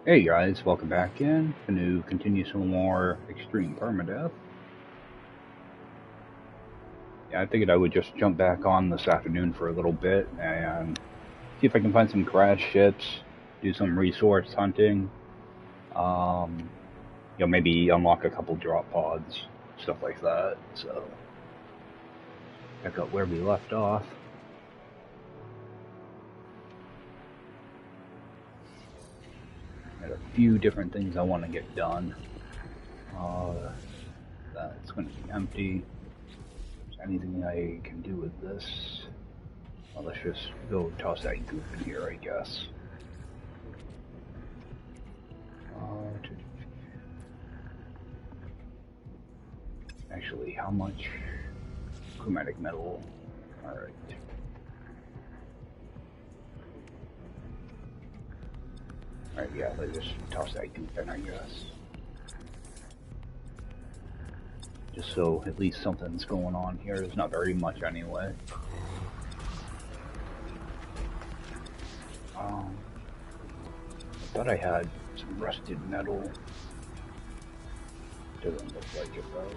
Hey guys, welcome back in. Going to continue some more extreme permadeath. Yeah, I figured I would just jump back on this afternoon for a little bit and see if I can find some crash ships, do some resource hunting, um, maybe unlock a couple drop pods, stuff like that. So, pick up where we left off. Got a few different things I want to get done. That's going to be empty. Is there anything I can do with this? Well, let's just go toss that goop in here, I guess. Actually, how much chromatic metal? Alright. Alright, yeah, let's just toss that goop in, I guess. Just so at least something's going on here. There's not very much anyway. I thought I had some rusted metal. Doesn't look like it though.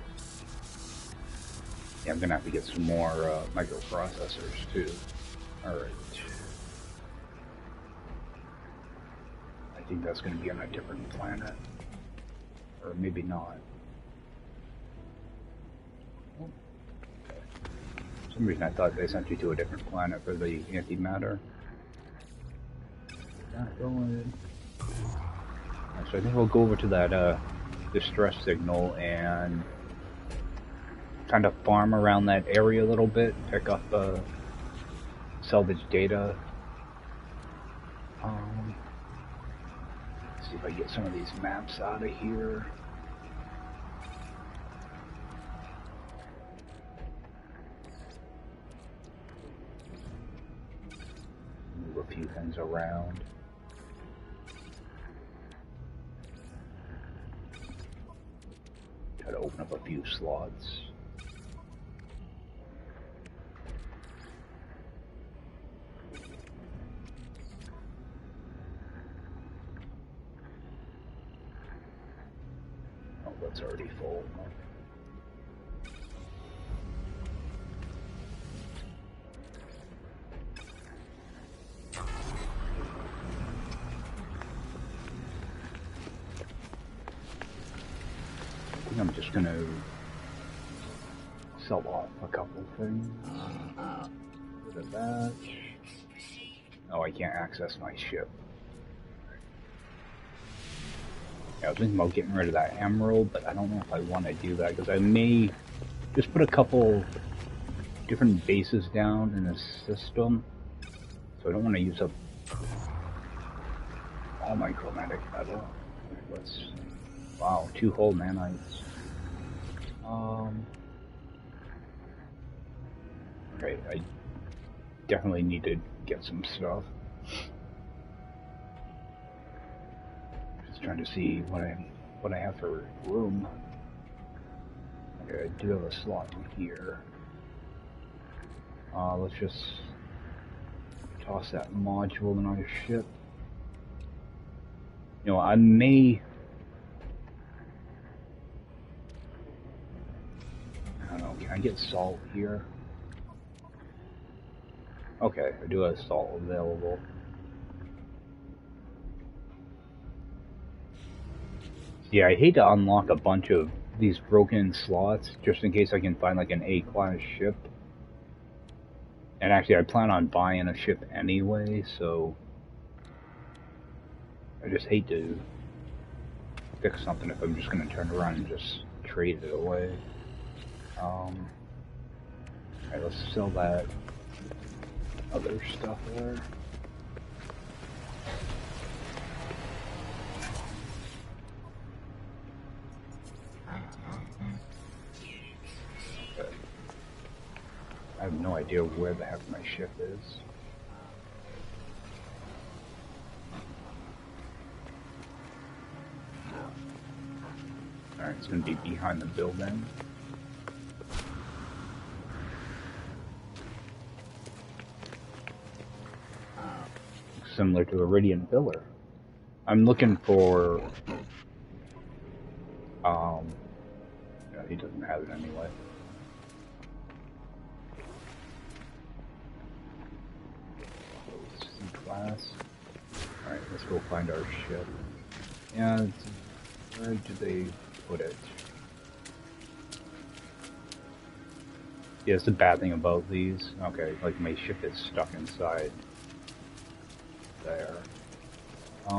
Yeah, I'm gonna have to get some more microprocessors too. Alright. I think that's gonna be on a different planet. Or maybe not. Okay. For some reason I thought they sent you to a different planet for the antimatter. Not going. So I think we'll go over to that distress signal and kind of farm around that area a little bit, pick up salvage data. See if I get some of these maps out of here. Move a few things around. Try to open up a few slots. Oh, that's already full. I'm just gonna sell off a couple things. Rid of that. Oh, I can't access my ship. Yeah, I was thinking about getting rid of that emerald, but I don't know if I want to do that because I may just put a couple different bases down in the system. So I don't want to use up all my chromatic metal. Let's. Wow, 2 whole nanites. Right, I definitely need to get some stuff. Just trying to see what I have for room. Okay, I do have a slot in here. Let's just toss that module in our ship. You know, I may. I don't know, can I get salt here? Okay, I do have salt available. Yeah, I hate to unlock a bunch of these broken slots just in case I can find like an A-class ship. And actually, I plan on buying a ship anyway, so I just hate to fix something if I'm just going to turn around and just trade it away. Alright, let's sell that other stuff there. Okay. I have no idea where the heck my ship is. Alright, it's going to be behind the building. Similar to a Iridian pillar. I'm looking for, yeah, he doesn't have it anyway. C-class. Alright, let's go find our ship. And where did they put it? Yeah, it's the bad thing about these. Okay, like my ship is stuck inside there. I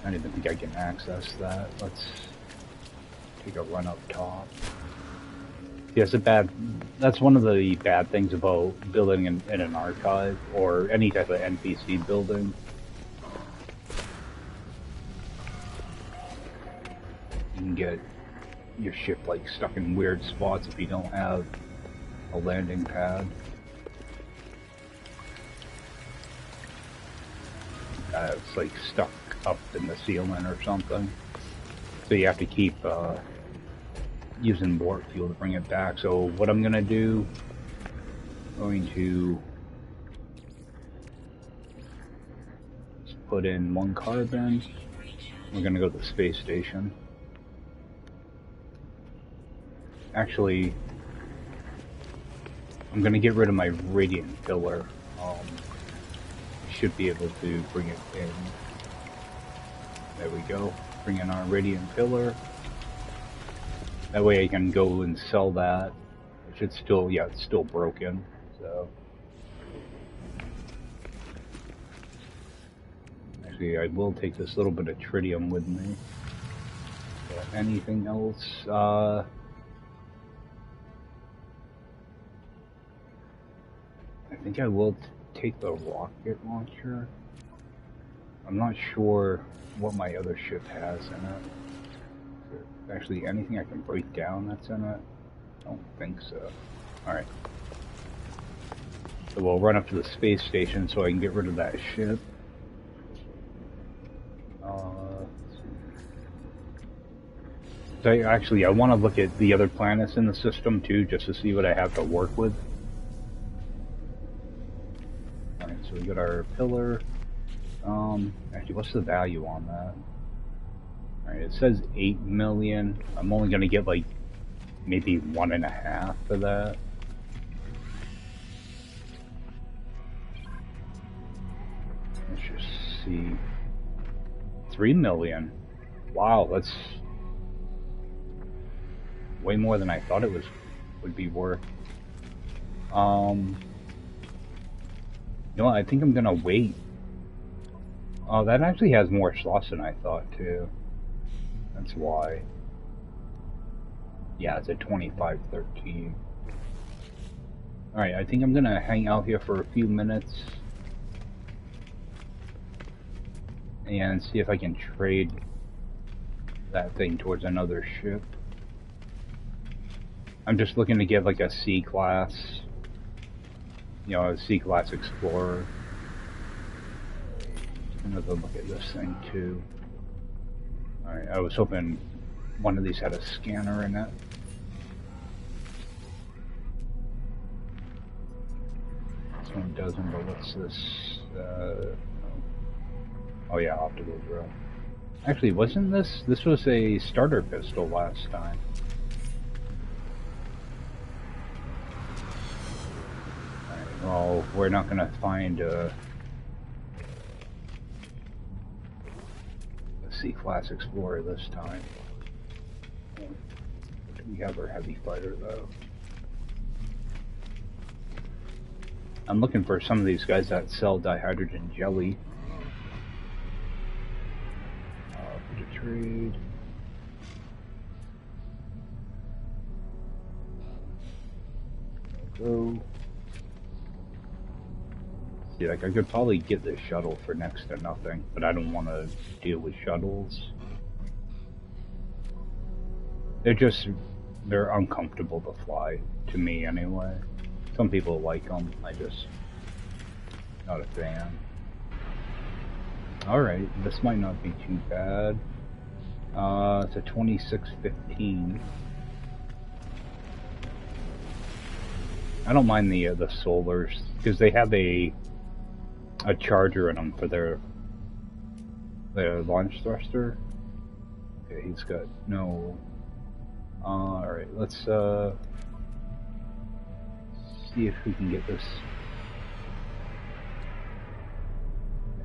don't even think I can access that. Let's take a run up top. Yes, that's one of the bad things about building in an archive or any type of NPC building. You can get your ship like stuck in weird spots if you don't have a landing pad. It's like stuck up in the ceiling or something. So you have to keep using warp fuel to bring it back. So what I'm gonna do, I'm going to just put in 1 carbon. We're gonna go to the space station. Actually, I'm gonna get rid of my radiant filler. Should be able to bring it in. There we go. Bring in our radiant filler. That way I can go and sell that. It should still, yeah, it's still broken. So actually, I will take this little bit of tritium with me. But anything else? I think I will take the rocket launcher. I'm not sure what my other ship has in it. Is there actually anything I can break down that's in it? I don't think so. Alright. So we'll run up to the space station so I can get rid of that ship. So I want to look at the other planets in the system too, just to see what I have to work with. Alright, so we got our pillar. Actually, what's the value on that? Alright, it says 8 million. I'm only gonna get like maybe 1.5 for that. Let's just see. 3 million. Wow, that's way more than I thought it would be worth. You know what, I think I'm gonna wait. Oh, that actually has more slots than I thought too. That's why. Yeah, it's at 2513. Alright, I think I'm gonna hang out here for a few minutes and see if I can trade that thing towards another ship. I'm just looking to get like a C-class, you know, a C-class Explorer. I'm gonna go look at this thing too. Alright, I was hoping one of these had a scanner in it. This one doesn't, but what's this? Oh yeah, optical drill. Actually, wasn't this was a starter pistol last time. Alright, well, we're not gonna find a C-class Explorer this time. We have our heavy fighter though. I'm looking for some of these guys that sell dihydrogen jelly. For the trade. Go. See, like I could probably get this shuttle for next to nothing, but I don't want to deal with shuttles. They're uncomfortable to fly, to me anyway. Some people like them, I just not a fan. Alright, this might not be too bad. It's a 2615. I don't mind the solars because they have a charger in them for their launch thruster. Okay, he's got no. All right, let's see if we can get this.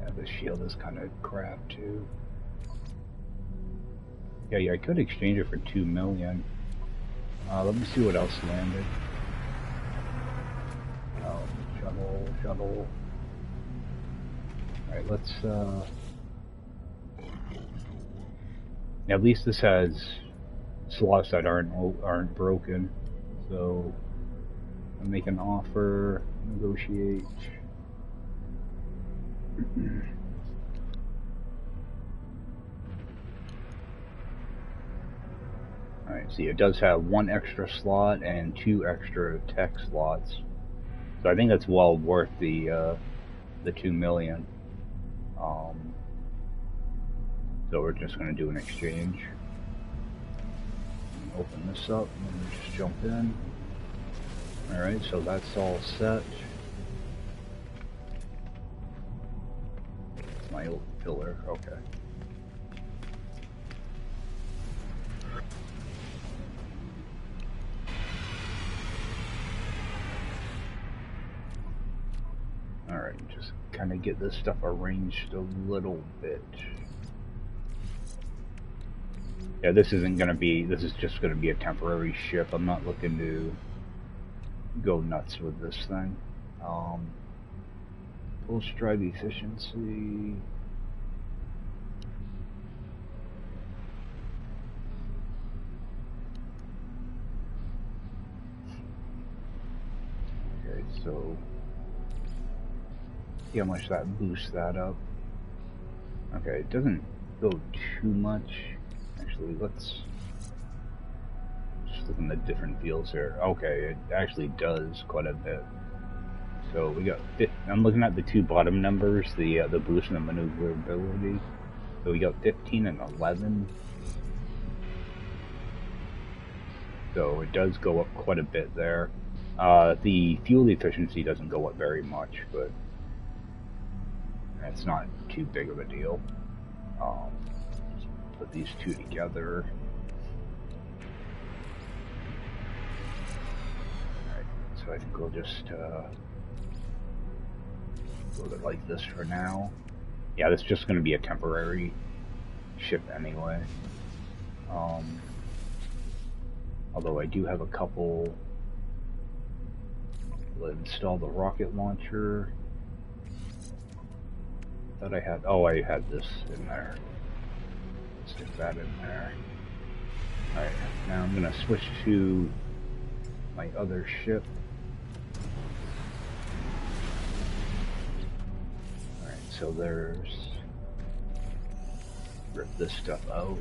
Yeah, the shield is kind of crap too. Yeah, I could exchange it for 2 million. Let me see what else landed. Oh, shuttle. Alright, let's, at least this has slots that aren't broken. So, I'll make an offer, negotiate. Alright, see, it does have 1 extra slot and 2 extra tech slots. So I think that's well worth the 2 million. So we're just going to do an exchange. Open this up and then just jump in. Alright, so that's all set. It's my old pillar, okay. Alright, just kind of get this stuff arranged a little bit. Yeah, this is just going to be a temporary ship. I'm not looking to go nuts with this thing. Full stride efficiency. Okay, so see how much that boosts that up. Okay, it doesn't go too much. Actually, let's just look in the different fields here. Okay, it actually does quite a bit. So we got. I'm looking at the 2 bottom numbers, the boost and the maneuverability. So we got 15 and 11. So it does go up quite a bit there. The fuel efficiency doesn't go up very much, but it's not too big of a deal. Just put these 2 together. Alright, so I think we'll just build it like this for now. Yeah, this is just going to be a temporary ship anyway. Although I do have a couple. Let's install the rocket launcher. I thought I had. Oh, I had this in there. Stick that in there. Alright, now I'm going to switch to my other ship. Alright, so there's. Rip this stuff out.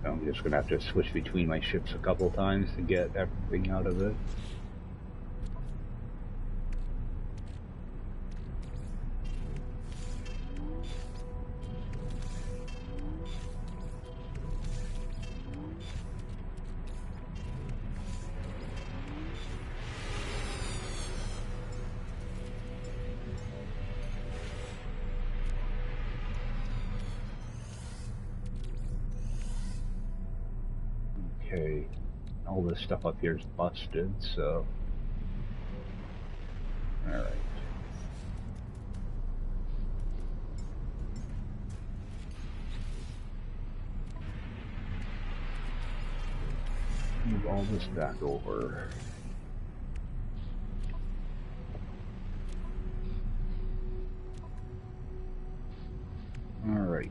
I'm just going to have to switch between my ships a couple times to get everything out of it. Okay, all this stuff up here is busted, so... Alright. Move all this back over. Alright.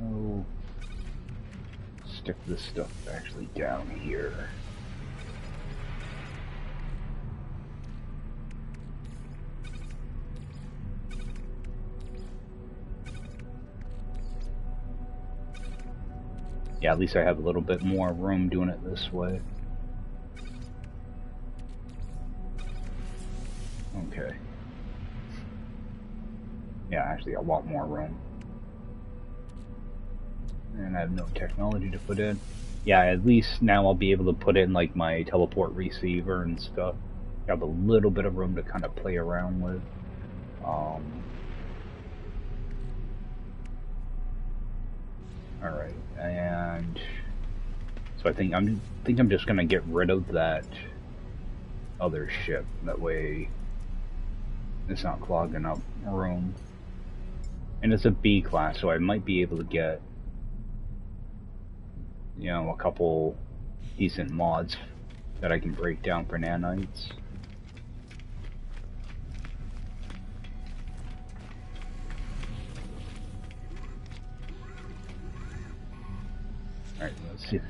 Oh. Stick this stuff actually down here. Yeah, at least I have a little bit more room doing it this way. Okay. actually a lot more room. And I have no technology to put in. Yeah, at least now I'll be able to put in like my teleport receiver and stuff. I have a little bit of room to kind of play around with. Alright, and so I think I'm just gonna get rid of that other ship. That way it's not clogging up room. And it's a B class, so I might be able to get, you know, a couple decent mods that I can break down for nanites. Alright, let's see if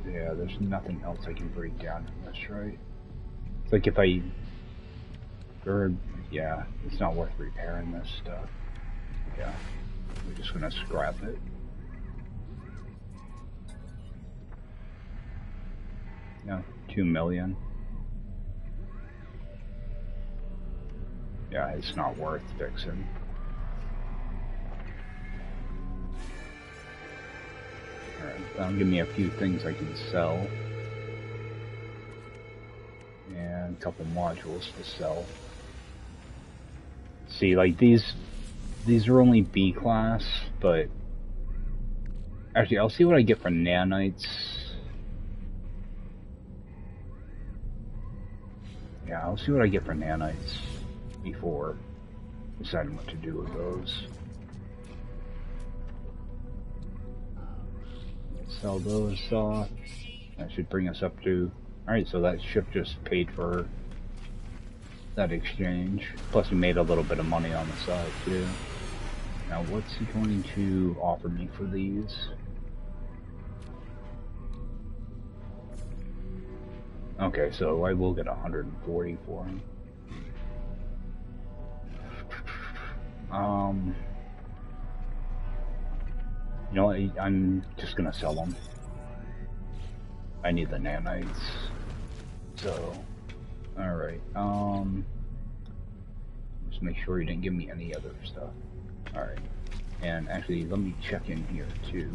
yeah, there's nothing else I can break down in this, right? It's like if I... yeah, it's not worth repairing this stuff. Yeah, we're just gonna scrap it. Yeah, 2 million. Yeah, it's not worth fixing. Alright, that'll give me a few things I can sell. And a couple modules to sell. See, like these are only B class, but actually I'll see what I get for nanites. Yeah, I'll see what I get for nanites before deciding what to do with those. Sell those off. That should bring us up to... Alright, so that ship just paid for that exchange. Plus we made a little bit of money on the side too. Now what's he going to offer me for these? Okay, so I will get 140 for him. You know what, I'm just gonna sell them. I need the nanites. So, alright, just make sure you didn't give me any other stuff. Alright, and actually let me check in here too.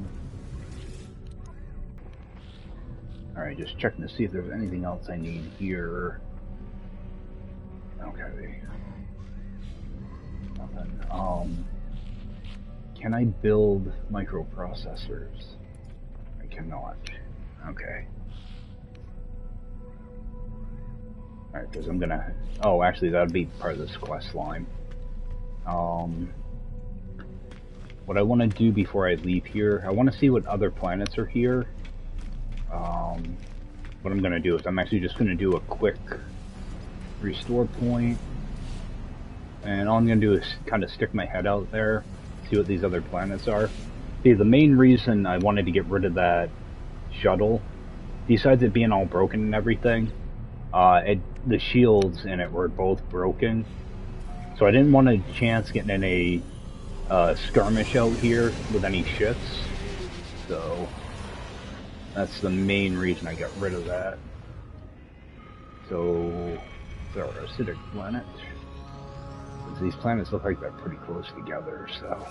Alright, just checking to see if there's anything else I need here. Okay. Nothing. Can I build microprocessors? I cannot. Okay. Alright, because I'm gonna... Oh, actually, that would be part of this quest line. What I want to do before I leave here, I want to see what other planets are here. What I'm gonna do is I'm actually just gonna do a quick restore point. And all I'm gonna do is kind of stick my head out there, see what these other planets are. See, the main reason I wanted to get rid of that shuttle, besides it being all broken and everything, the shields in it were both broken. So I didn't want a chance getting in a skirmish out here with any ships. So that's the main reason I got rid of that. So, they're our acidic planet. These planets look like they're pretty close together, so.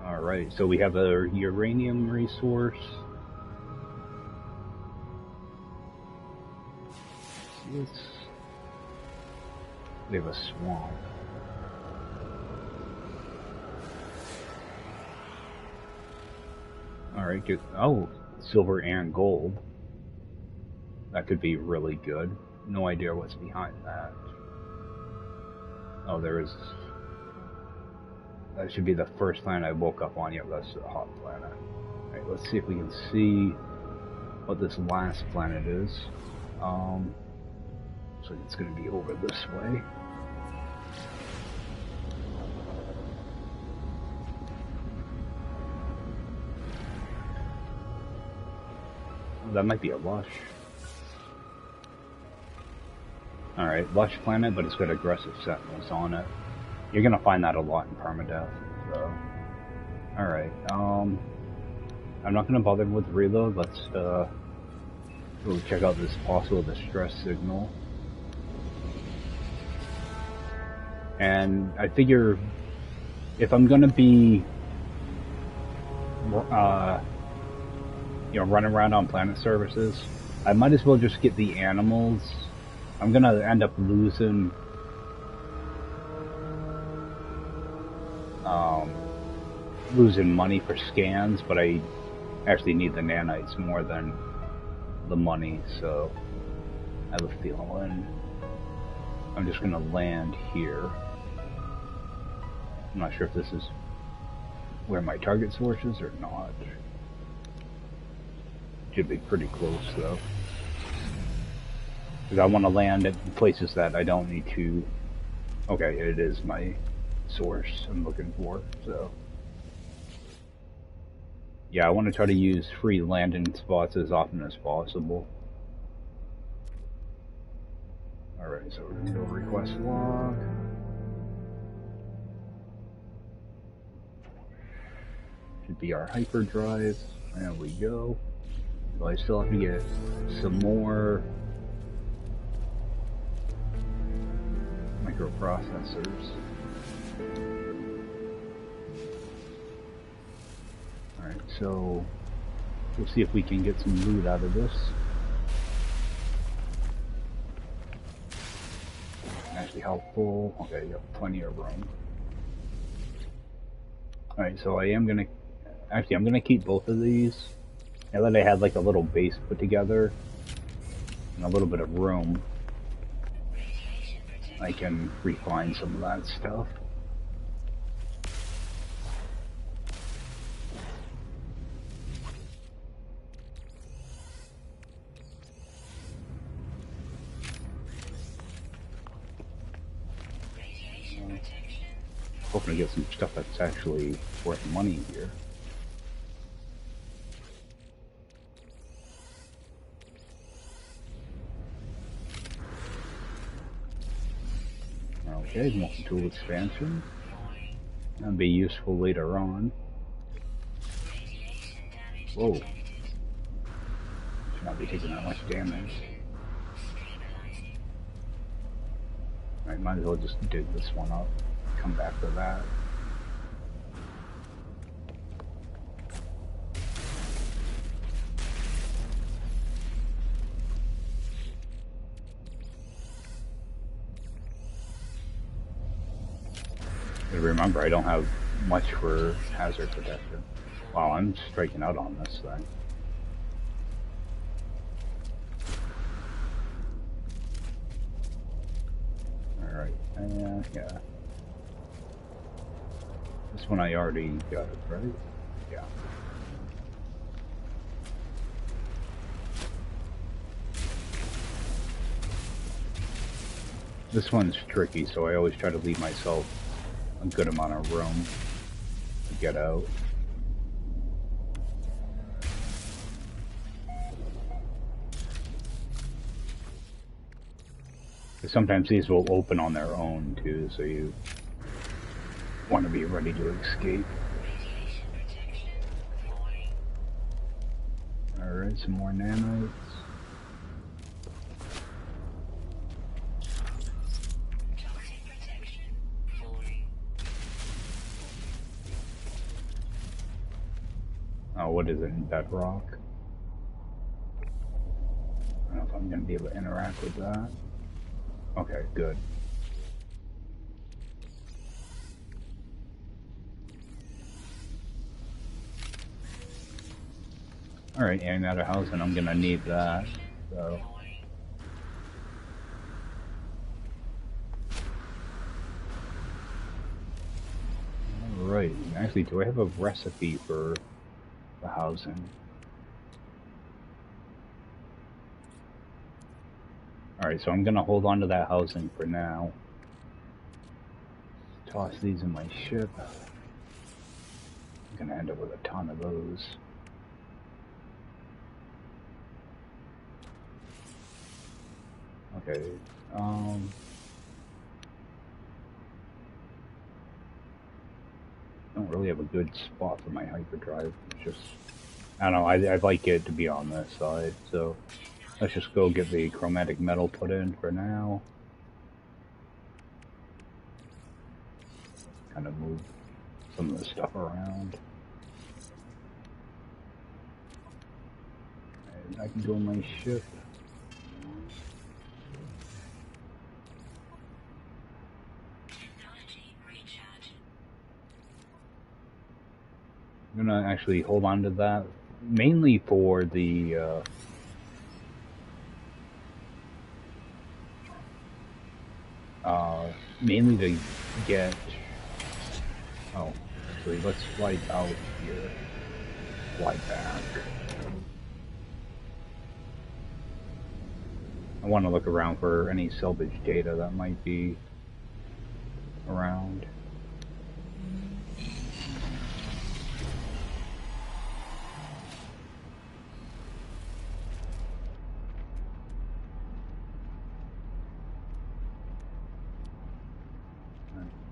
Alright, so we have a uranium resource. We have a swamp. Alright, good. Oh, silver and gold. That could be really good. No idea what's behind that. Oh, there is... That should be the first planet I woke up on. Yep, that's the hot planet. Alright, let's see if we can see what this last planet is. So it's going to be over this way. Oh, that might be a lush. Alright, lush planet, but it's got aggressive sentinels on it. You're gonna find that a lot in Permadeath, so... Alright, I'm not gonna bother with reload. Let's, go check out this possible distress signal. And I figure if I'm gonna be, running around on planet services, I might as well just get the animals. I'm gonna end up losing money for scans, but I actually need the nanites more than the money, so I have a feeling I'm just gonna land here. I'm not sure if this is where my target source is or not. Should be pretty close though, because I want to land at places that I don't need to. Okay, it is my source I'm looking for, so yeah, I want to try to use free landing spots as often as possible. Alright, so we're going to go request log. Should be our hyperdrive. There we go. So I still have to get some more microprocessors. Alright, so we'll see if we can get some loot out of this. Actually helpful. Okay, you have plenty of room. Alright, so I'm gonna keep both of these. Now that I had like a little base put together and a little bit of room, I can refine some of that stuff. Hoping to get some stuff that's actually worth money here. Okay, multi-tool expansion. That'll be useful later on. Whoa. Should not be taking that much damage. Alright, might as well just dig this one up. Come back to that. Remember, I don't have much for hazard protection. Wow, I'm striking out on this thing. Alright, yeah. This one I already got it, right? Yeah. This one's tricky, so I always try to leave myself a good amount of room to get out. Sometimes these will open on their own too, so you want to be ready to escape. Alright, some more nanites. Oh, what is it in bedrock? I don't know if I'm going to be able to interact with that. Okay, good. Alright, adding out of housing, I'm gonna need that, so. Alright, actually, do I have a recipe for the housing? Alright, so I'm gonna hold on to that housing for now. Toss these in my ship. I'm gonna end up with a ton of those. Okay, I don't really have a good spot for my hyperdrive. It's just, I don't know, I'd like it to be on this side, so let's just go get the chromatic metal put in for now. kind of move some of the stuff around. And I can go on my ship. I'm gonna actually hold on to that, mainly for the mainly to get. Oh, actually, let's fly out here. Fly back. I want to look around for any salvage data that might be around.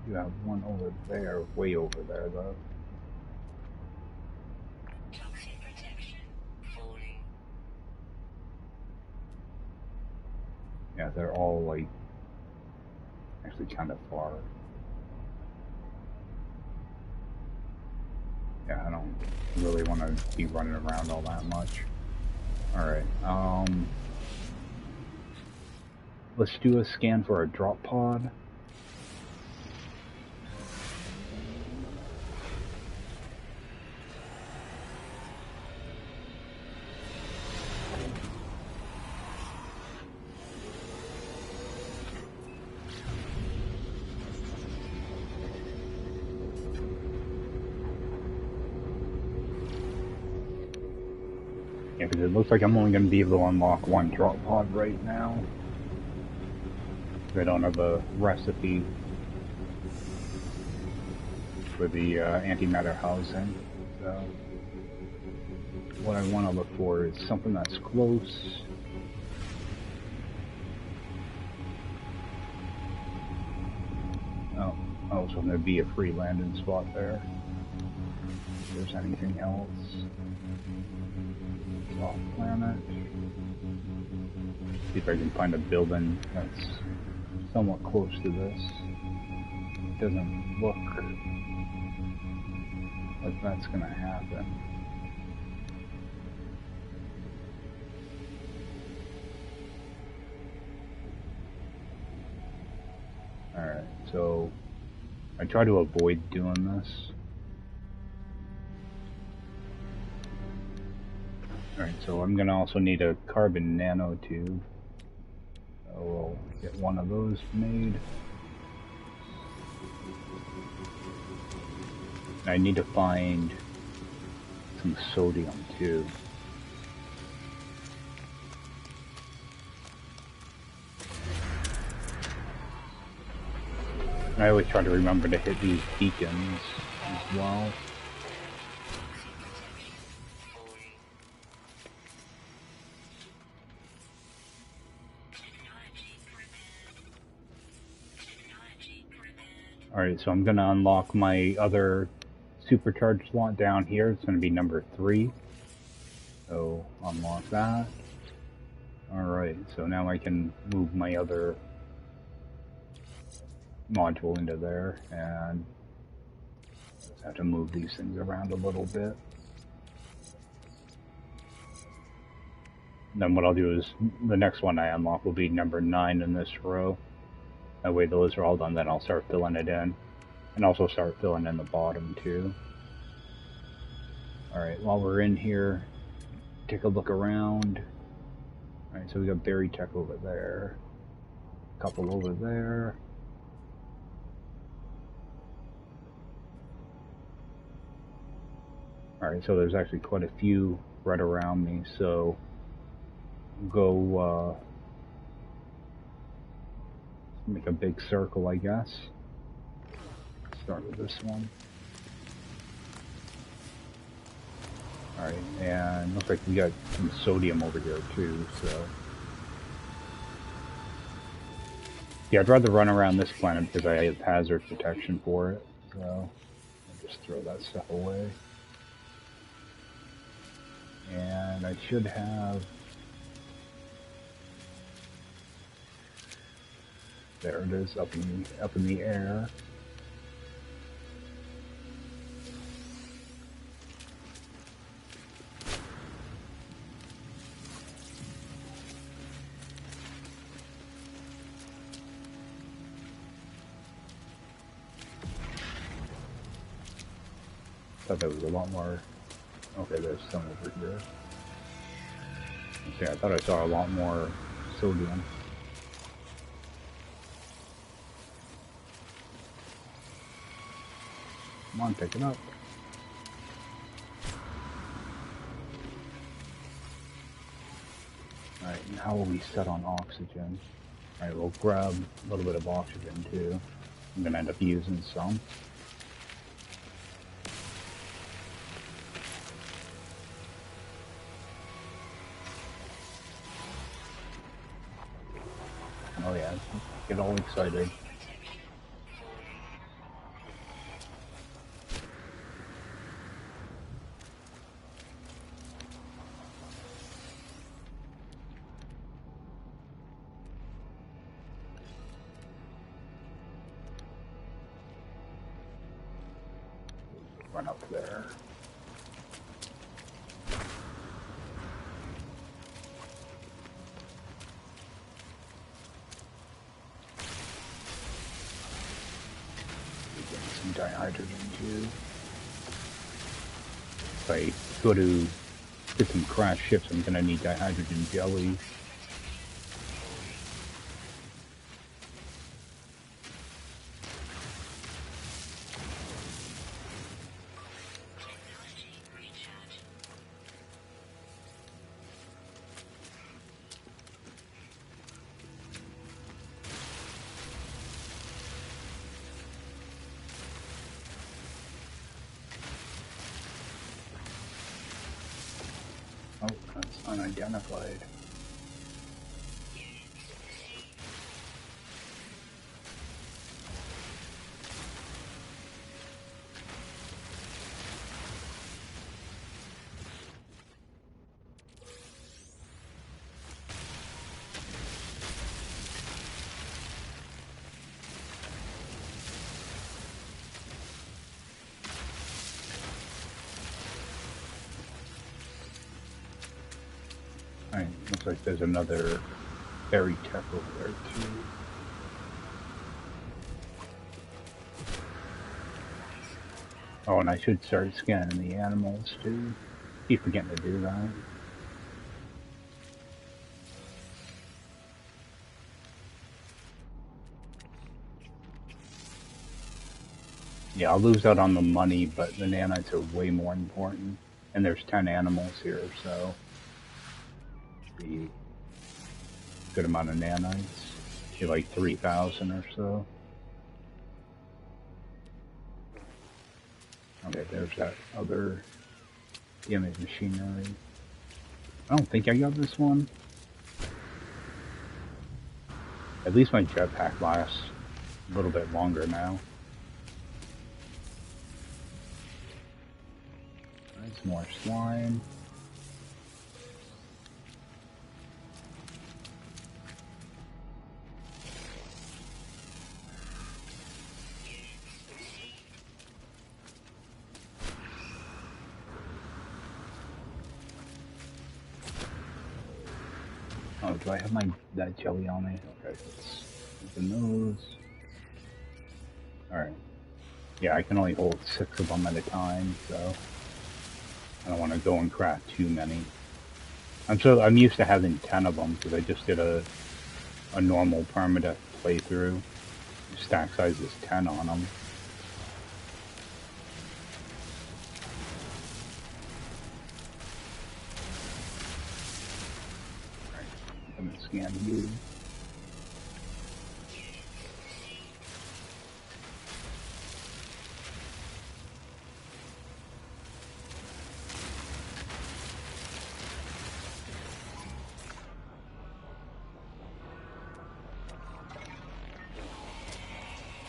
You have one over there, way over there, though. Toxin protection falling. Yeah, they're all like actually kind of far. Yeah, I don't really want to be running around all that much. All right. Let's do a scan for a drop pod. Yeah, because it looks like I'm only going to be able to unlock one drop pod right now. I don't have a recipe for the antimatter housing. So what I want to look for is something that's close. Oh, so there'd be a free landing spot there. If there's anything else. Off planet. See if I can find a building that's somewhat close to this. It doesn't look like that's gonna happen. Alright, so I try to avoid doing this. Alright, so I'm gonna also need a carbon nanotube. So we'll get one of those made. And I need to find some sodium too. And I always try to remember to hit these beacons as well. Alright, so I'm going to unlock my other supercharged slot down here. It's going to be number 3. So, unlock that. Alright, so now I can move my other module into there, and just have to move these things around a little bit. And then what I'll do is, the next one I unlock will be number 9 in this row. That way those are all done, then I'll start filling it in. And also start filling in the bottom too. Alright, while we're in here, take a look around. Alright, so we got berry tech over there. A couple over there. Alright, so there's actually quite a few right around me, so go make a big circle, I guess. Start with this one. Alright, and looks like we got some sodium over here too, so. Yeah, I'd rather run around this planet because I have hazard protection for it, so I'll just throw that stuff away. And I should have. There it is, up in the air. thought there was a lot more. Okay, there's some over here. Okay, I thought I saw a lot more sodium. Come on, pick it up. Alright, and how will we set on oxygen? Alright, we'll grab a little bit of oxygen too. I'm gonna end up using some. Oh yeah, get all excited. Run up there. Get some dihydrogen too. If I go to get some crash ships, I'm gonna need dihydrogen jelly. Oh, that's unidentified. Alright, looks like there's another berry tech over there too. Oh, and I should start scanning the animals too. Keep forgetting to do that. Yeah, I'll lose out on the money, but the nanites are way more important. And there's 10 animals here, so be a good amount of nanites. Be like 3,000 or so. Okay, there's that other image machinery. I don't think I got this one. At least my jetpack lasts a little bit longer now. There's more slime. Oh, do I have that jelly on me? Okay, let's open those. Alright. Yeah, I can only hold 6 of them at a time, so I don't want to go and craft too many. I'm used to having 10 of them because I just did a normal permadeath playthrough. Stack size is 10 on them. Alright, I'm gonna scan you.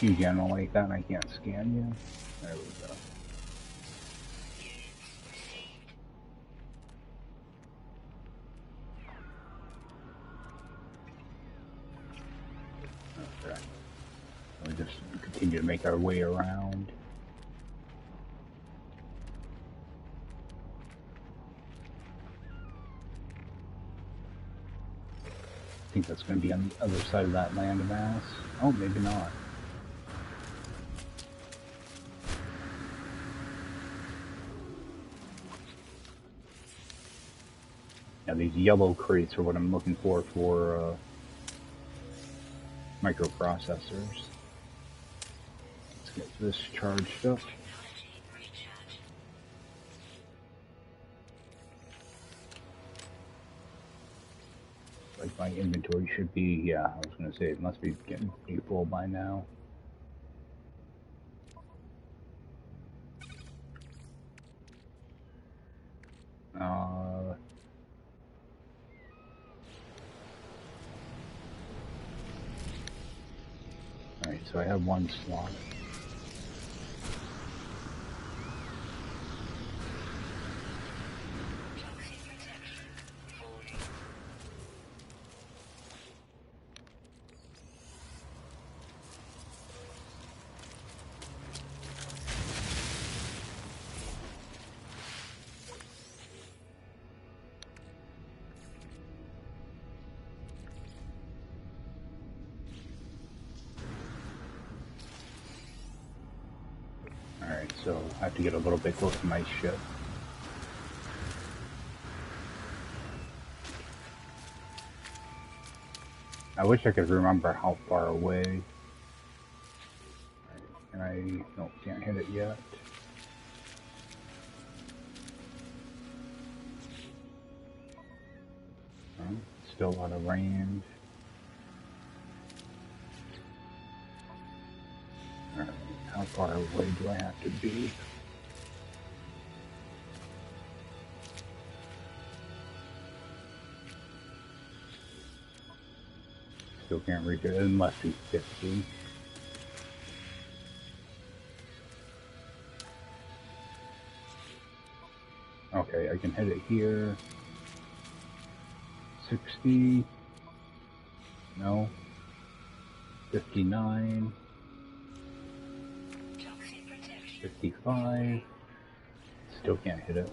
You general like that and I can't scan you. There we go. Okay. We just continue to make our way around. I think that's going to be on the other side of that landmass. Oh, maybe not. Now these yellow crates are what I'm looking for microprocessors. Let's get this charged up. Technology recharge. Like my inventory should be, yeah, I was gonna say it must be getting pretty full by now. Alright, so I have one slot. Toxic protection. Falling. Alright, so I have to get a little bit close to my ship. I wish I could remember how far away. Can I? No, can't hit it yet. Still out of range. Alright, how far away do I have to be? Still can't reach it. It must be 50. Okay, I can hit it here. 60. No. 59. Toxic protection. 55. Still can't hit it.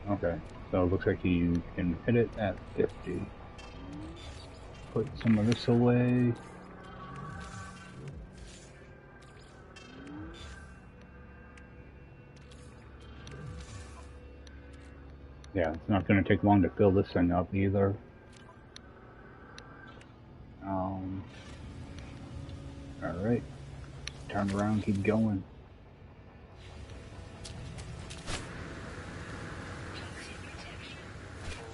Okay, so it looks like you can hit it at 50. Put some of this away. Yeah, it's not going to take long to fill this thing up either. Alright. Turn around, keep going.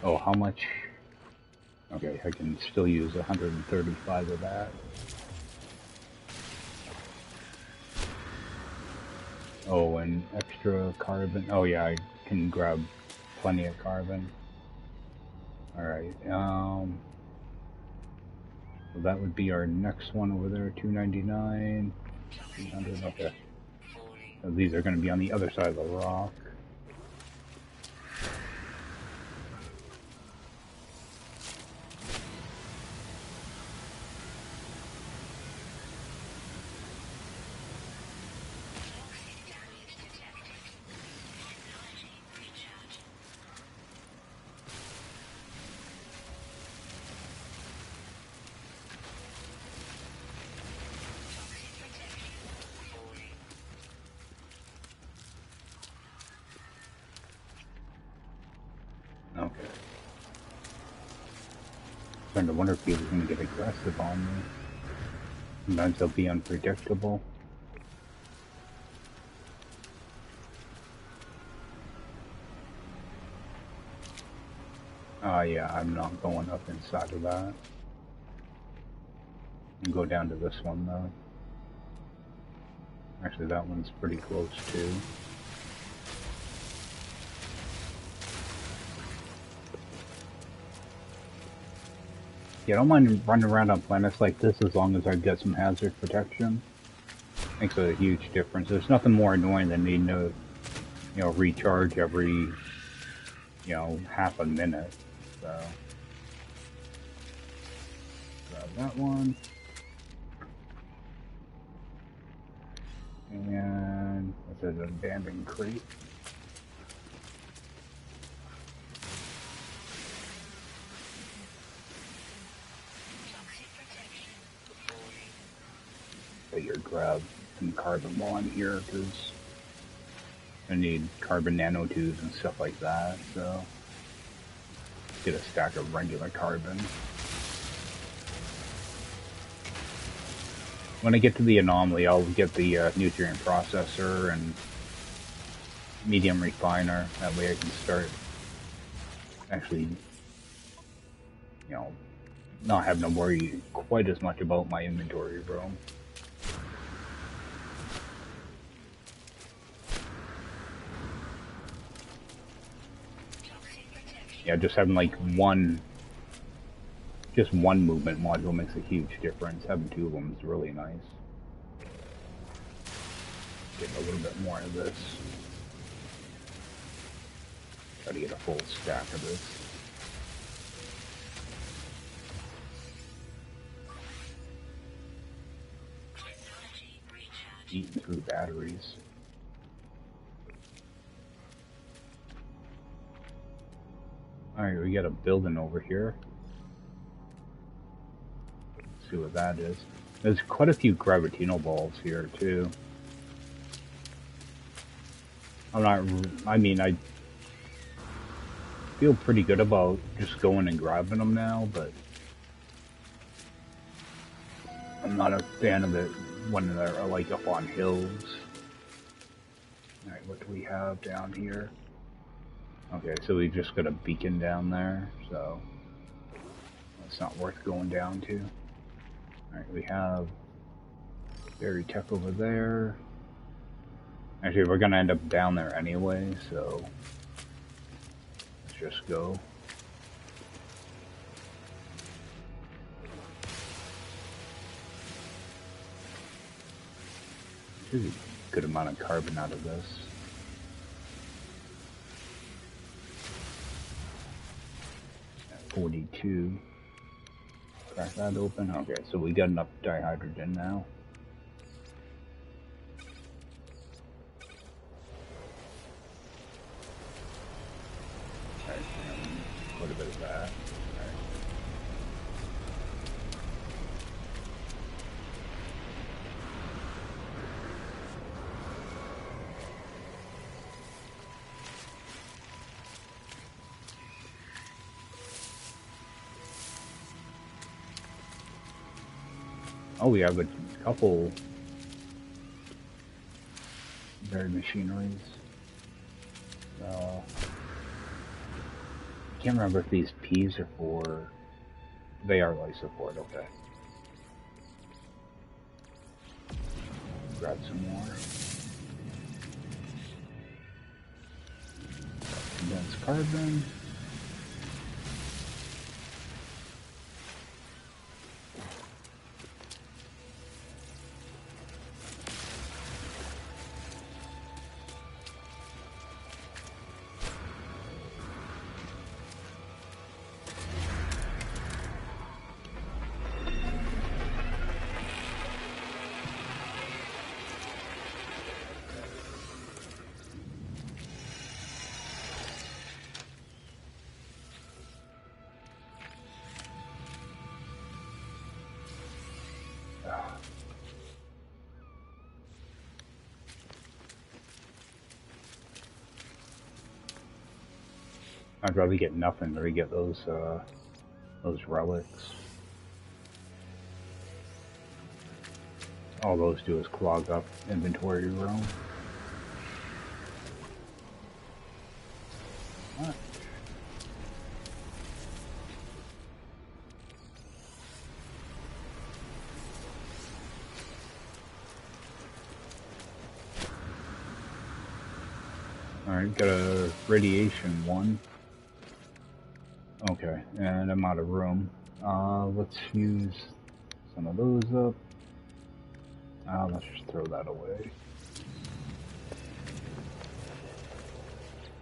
Oh, how much? Okay, I can still use 135 of that. Oh, and extra carbon. Oh yeah, I can grab plenty of carbon. Alright, so that would be our next one over there, 299, 300, okay. So these are going to be on the other side of the rock. Okay. Starting to wonder if people are going to get aggressive on me. Sometimes they'll be unpredictable. Yeah, I'm not going up inside of that. And go down to this one though. Actually, that one's pretty close too. Yeah, I don't mind running around on planets like this as long as I get some hazard protection. Makes a huge difference. There's nothing more annoying than needing to, recharge every, half a minute. So, grab that one. And this is an abandoned crate. Figure grab some carbon while I'm here, because I need carbon nanotubes and stuff like that, so get a stack of regular carbon. When I get to the anomaly, I'll get the nutrient processor and medium refiner. That way I can start actually, not having to worry quite as much about my inventory room. Yeah, just having like just one movement module makes a huge difference. Having two of them is really nice. Getting a little bit more of this. Try to get a full stack of this. Eating through batteries. Alright, we got a building over here. Let's see what that is. There's quite a few gravitino balls here too. I feel pretty good about just going and grabbing them now, but I'm not a fan of it when they're like up on hills. Alright, what do we have down here? Okay, so we've just got a beacon down there, so it's not worth going down to. Alright, we have Berry Tech over there. Actually, we're gonna end up down there anyway, so let's just go. There's a good amount of carbon out of this. At 42. Crack that open. Okay, so we got enough dihydrogen now. Alright, quite a bit of that. Oh, we have a couple varied machineries. I can't remember if these P's are for. They are lysophore, okay. Grab some more. Condensed carbon. I'd rather get nothing than get those relics. All those do is clog up inventory room. What? Alright, got a radiation one. Okay, and I'm out of room. Let's use some of those up. Let's just throw that away.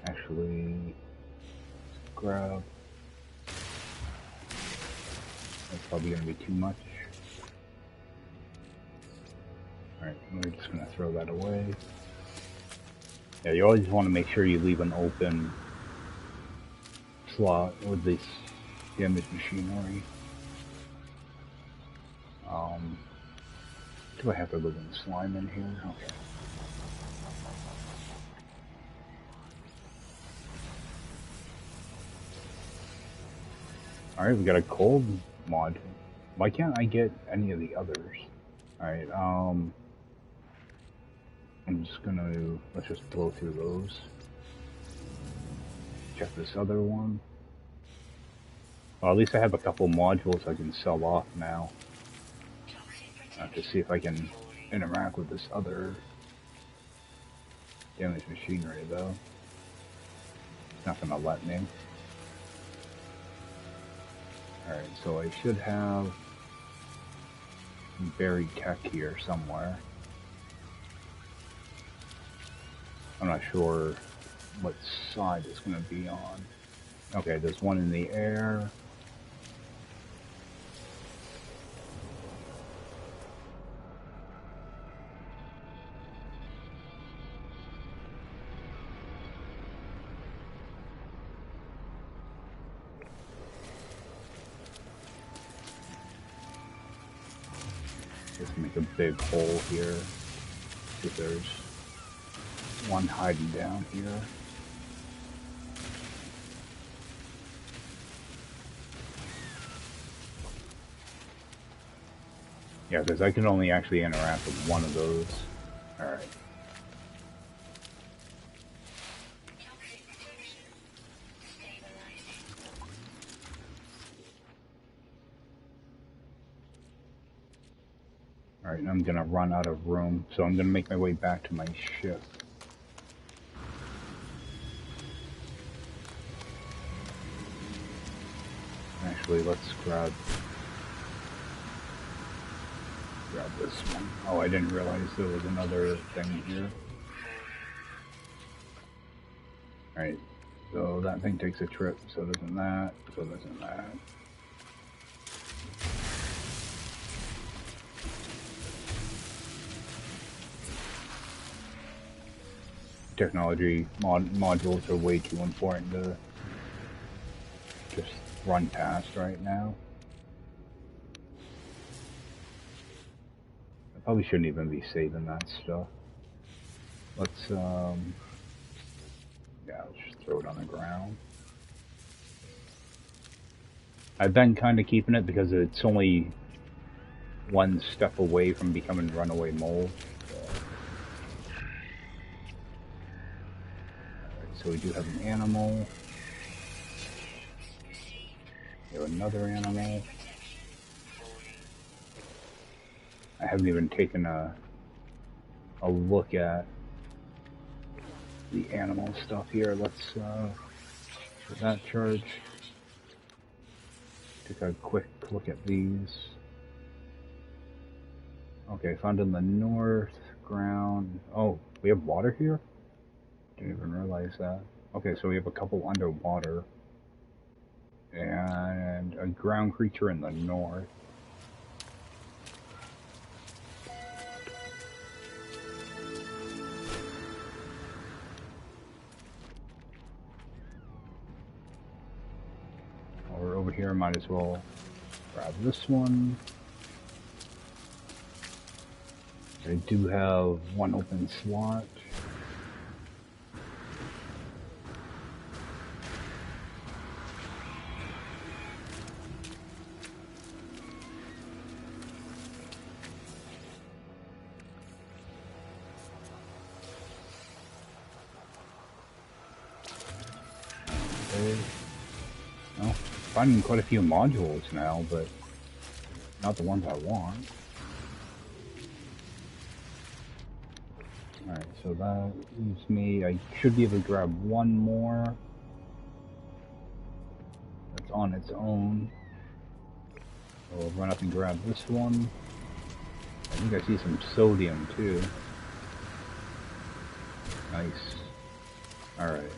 Actually, grab. That's probably going to be too much. Alright, we're just going to throw that away. Yeah, you always want to make sure you leave an open slot with this damaged machinery. Do I have to live in slime in here? Okay. Alright, we got a cold mod. Why can't I get any of the others? Alright, I'm just gonna, let's just blow through those. Check this other one. Well, at least I have a couple modules I can sell off now. I have to see if I can interact with this other damaged machinery though. It's not gonna let me. Alright, so I should have buried tech here somewhere. I'm not sure what side it's going to be on. Okay, there's one in the air. Just make a big hole here. See if there's one hiding down here. Yeah, because I can only actually interact with one of those. Alright. Alright, I'm gonna run out of room, so I'm gonna make my way back to my ship. Actually, let's grab this one. Oh, I didn't realize there was another thing here. Alright, so that thing takes a trip, so doesn't that, so doesn't that. Technology modules are way too important to just run past right now. I probably shouldn't even be saving that stuff. Let's, yeah, let's just throw it on the ground. I've been kind of keeping it because it's only one step away from becoming runaway mold. So we do have an animal. We have another animal. I haven't even taken a look at the animal stuff here. Let's put that charge. Take a quick look at these. Okay, found in the north ground. Oh, we have water here? Didn't even realize that. Okay, so we have a couple underwater. And a ground creature in the north. While we're over here, might as well grab this one. I do have one open slot. Well, finding quite a few modules now, but not the ones I want. Alright, so that leaves me, I should be able to grab one more. That's on its own. So we'll run up and grab this one. I think I see some sodium too. Nice. Alright.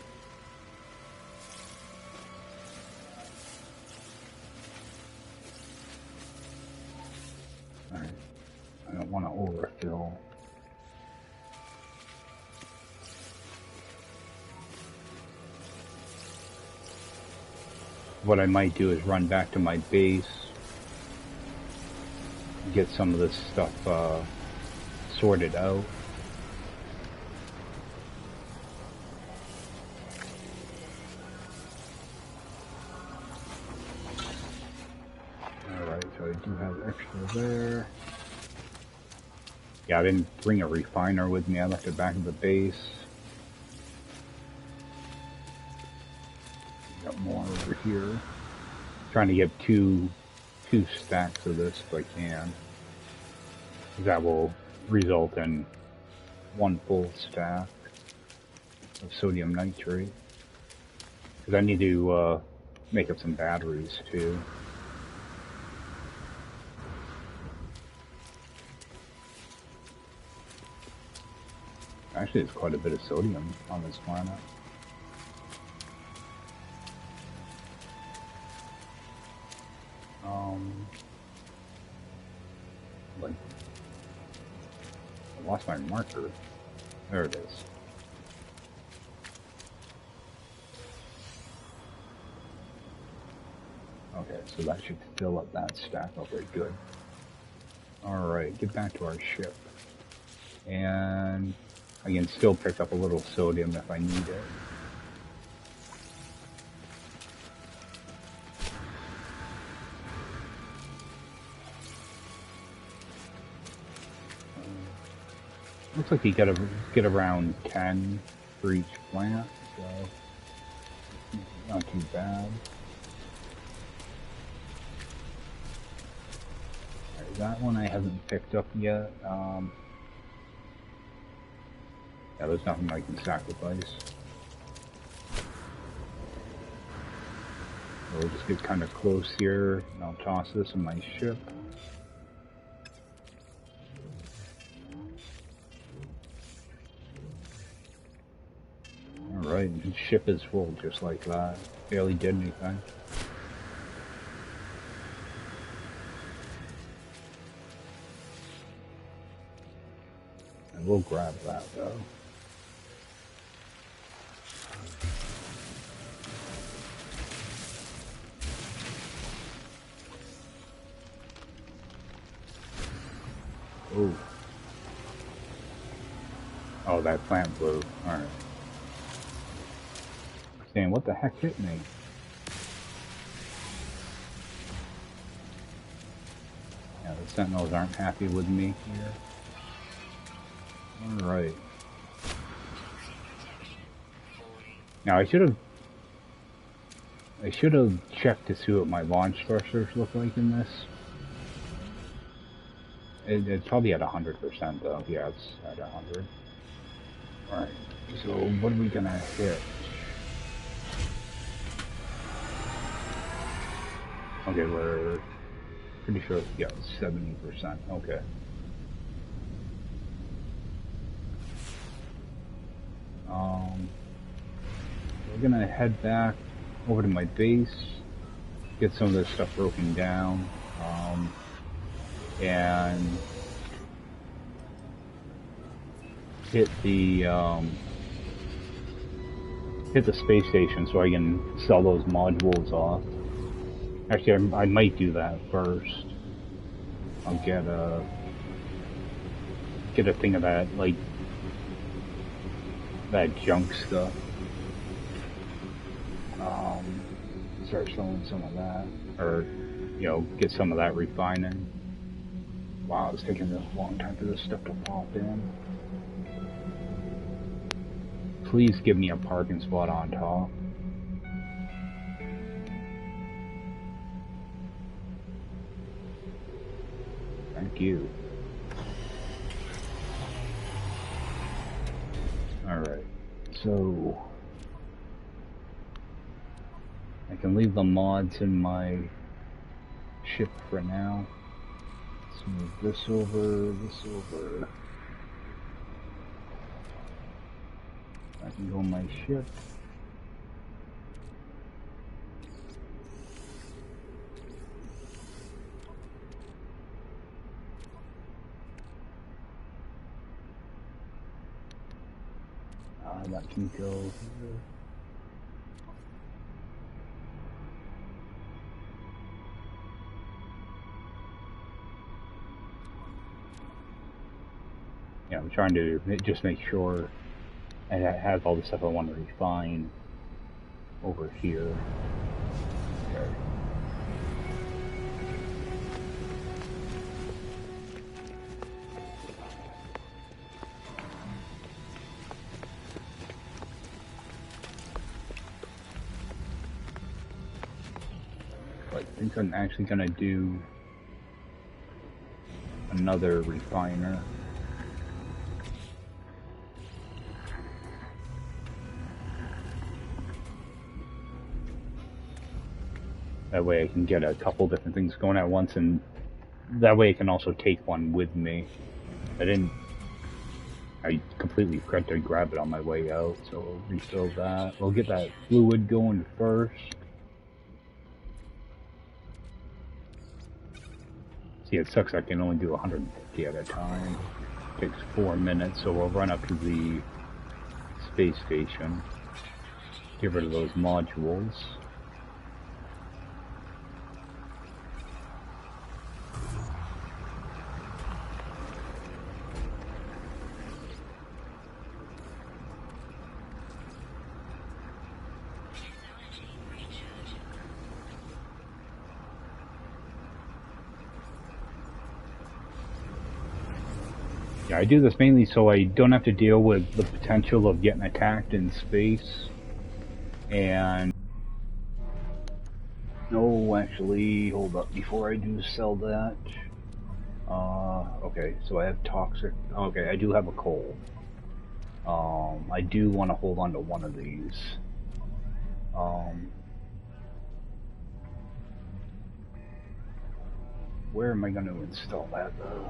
Alright. I don't want to overfill. What I might do is run back to my base, get some of this stuff sorted out. have extra there. Yeah, I didn't bring a refiner with me. I left it back at the base. Got more over here. Trying to get two stacks of this if I can. That will result in one full stack of sodium nitrate. Because I need to make up some batteries too. Actually, there's quite a bit of sodium on this planet. Like, I lost my marker. There it is. Okay, so that should fill up that stack. Okay, good. Alright, get back to our ship. And I can still pick up a little sodium if I need it. Looks like you gotta get around 10 for each plant, so not too bad. Right, that one I haven't picked up yet. Yeah, there's nothing I can sacrifice. So we'll just get kind of close here, and I'll toss this in my ship. Alright, the ship is full just like that. Barely did anything. And we'll grab that though. Oh. Oh, that plant blew. Alright. Saying, what the heck hit me? Yeah, the sentinels aren't happy with me here. Alright. Now I should have checked to see what my launch thrusters look like in this. It's probably at 100% though. Yeah, it's at 100. Alright, so what are we gonna hit? Okay, we're pretty sure we got 70%. Okay. We're gonna head back over to my base, get some of this stuff broken down, and hit the space station so I can sell those modules off. Actually, I might do that first. I'll get a thing of that, like, that junk stuff. Start selling some of that, or, you know, get some of that refining. Wow, it's taking a long time for this stuff to pop in. Please give me a parking spot on top. Thank you. Alright, so I can leave the mods in my ship for now. Let's move this over, this over. I can go on my ship. That can go here. Yeah, I'm trying to just make sure I have all the stuff I want to refine over here. Okay. think I'm actually gonna do another refiner. That way I can get a couple different things going at once, and that way I can also take one with me. I completely forgot to grab it on my way out, so we'll refill that. We'll get that fluid going first. See, it sucks I can only do 150 at a time. It takes 4 minutes, so we'll run up to the space station. Get rid of those modules. Yeah, I do this mainly so I don't have to deal with the potential of getting attacked in space. And no, actually, hold up before I do sell that. Okay, so I have toxic. Okay, I do have a coal. I do want to hold on to one of these. Where am I going to install that though?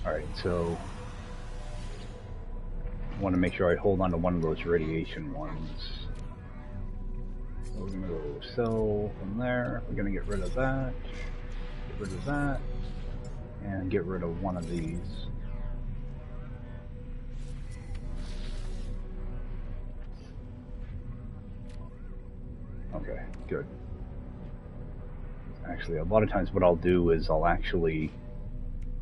Alright, so I want to make sure I hold on to one of those radiation ones. So we're going to go sell from there. We're going to get rid of that, get rid of that, and get rid of one of these. Okay, good. Actually, a lot of times what I'll do is I'll actually,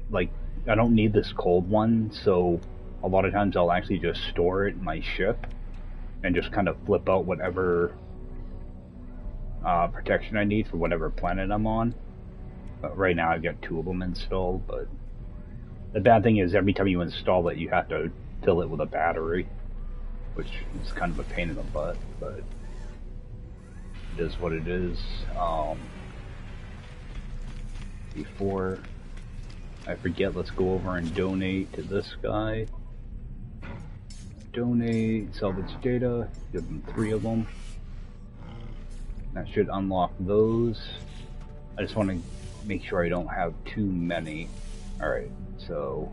like, I don't need this cold one, so a lot of times I'll actually just store it in my ship and just kind of flip out whatever protection I need for whatever planet I'm on. But right now I've got 2 of them installed, but the bad thing is every time you install it you have to fill it with a battery, which is kind of a pain in the butt, but it is what it is. Before I forget, let's go over and donate to this guy. Donate, salvage data, give them 3 of them. That should unlock those. I just want to make sure I don't have too many. Alright, so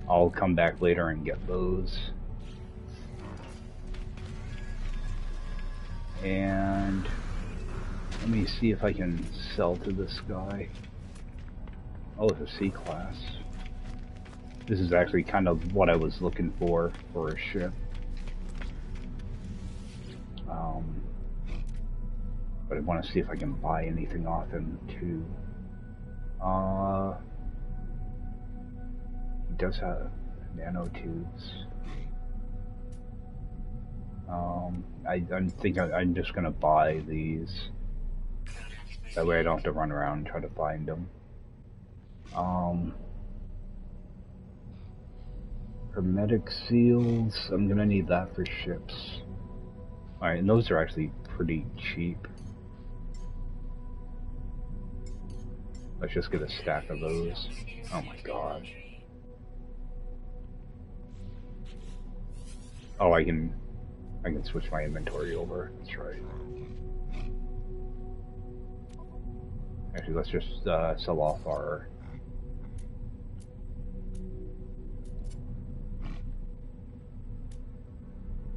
I'll come back later and get those. And let me see if I can sell to this guy. Oh, it's a C-class. This is actually kind of what I was looking for a ship. But I want to see if I can buy anything off him too. He does have nanotubes. I think I'm just gonna buy these. That way I don't have to run around and try to find them. Hermetic seals, I'm gonna need that for ships. Alright, and those are actually pretty cheap. Let's just get a stack of those. Oh my god. Oh, I can switch my inventory over. That's right. Actually, let's just sell off our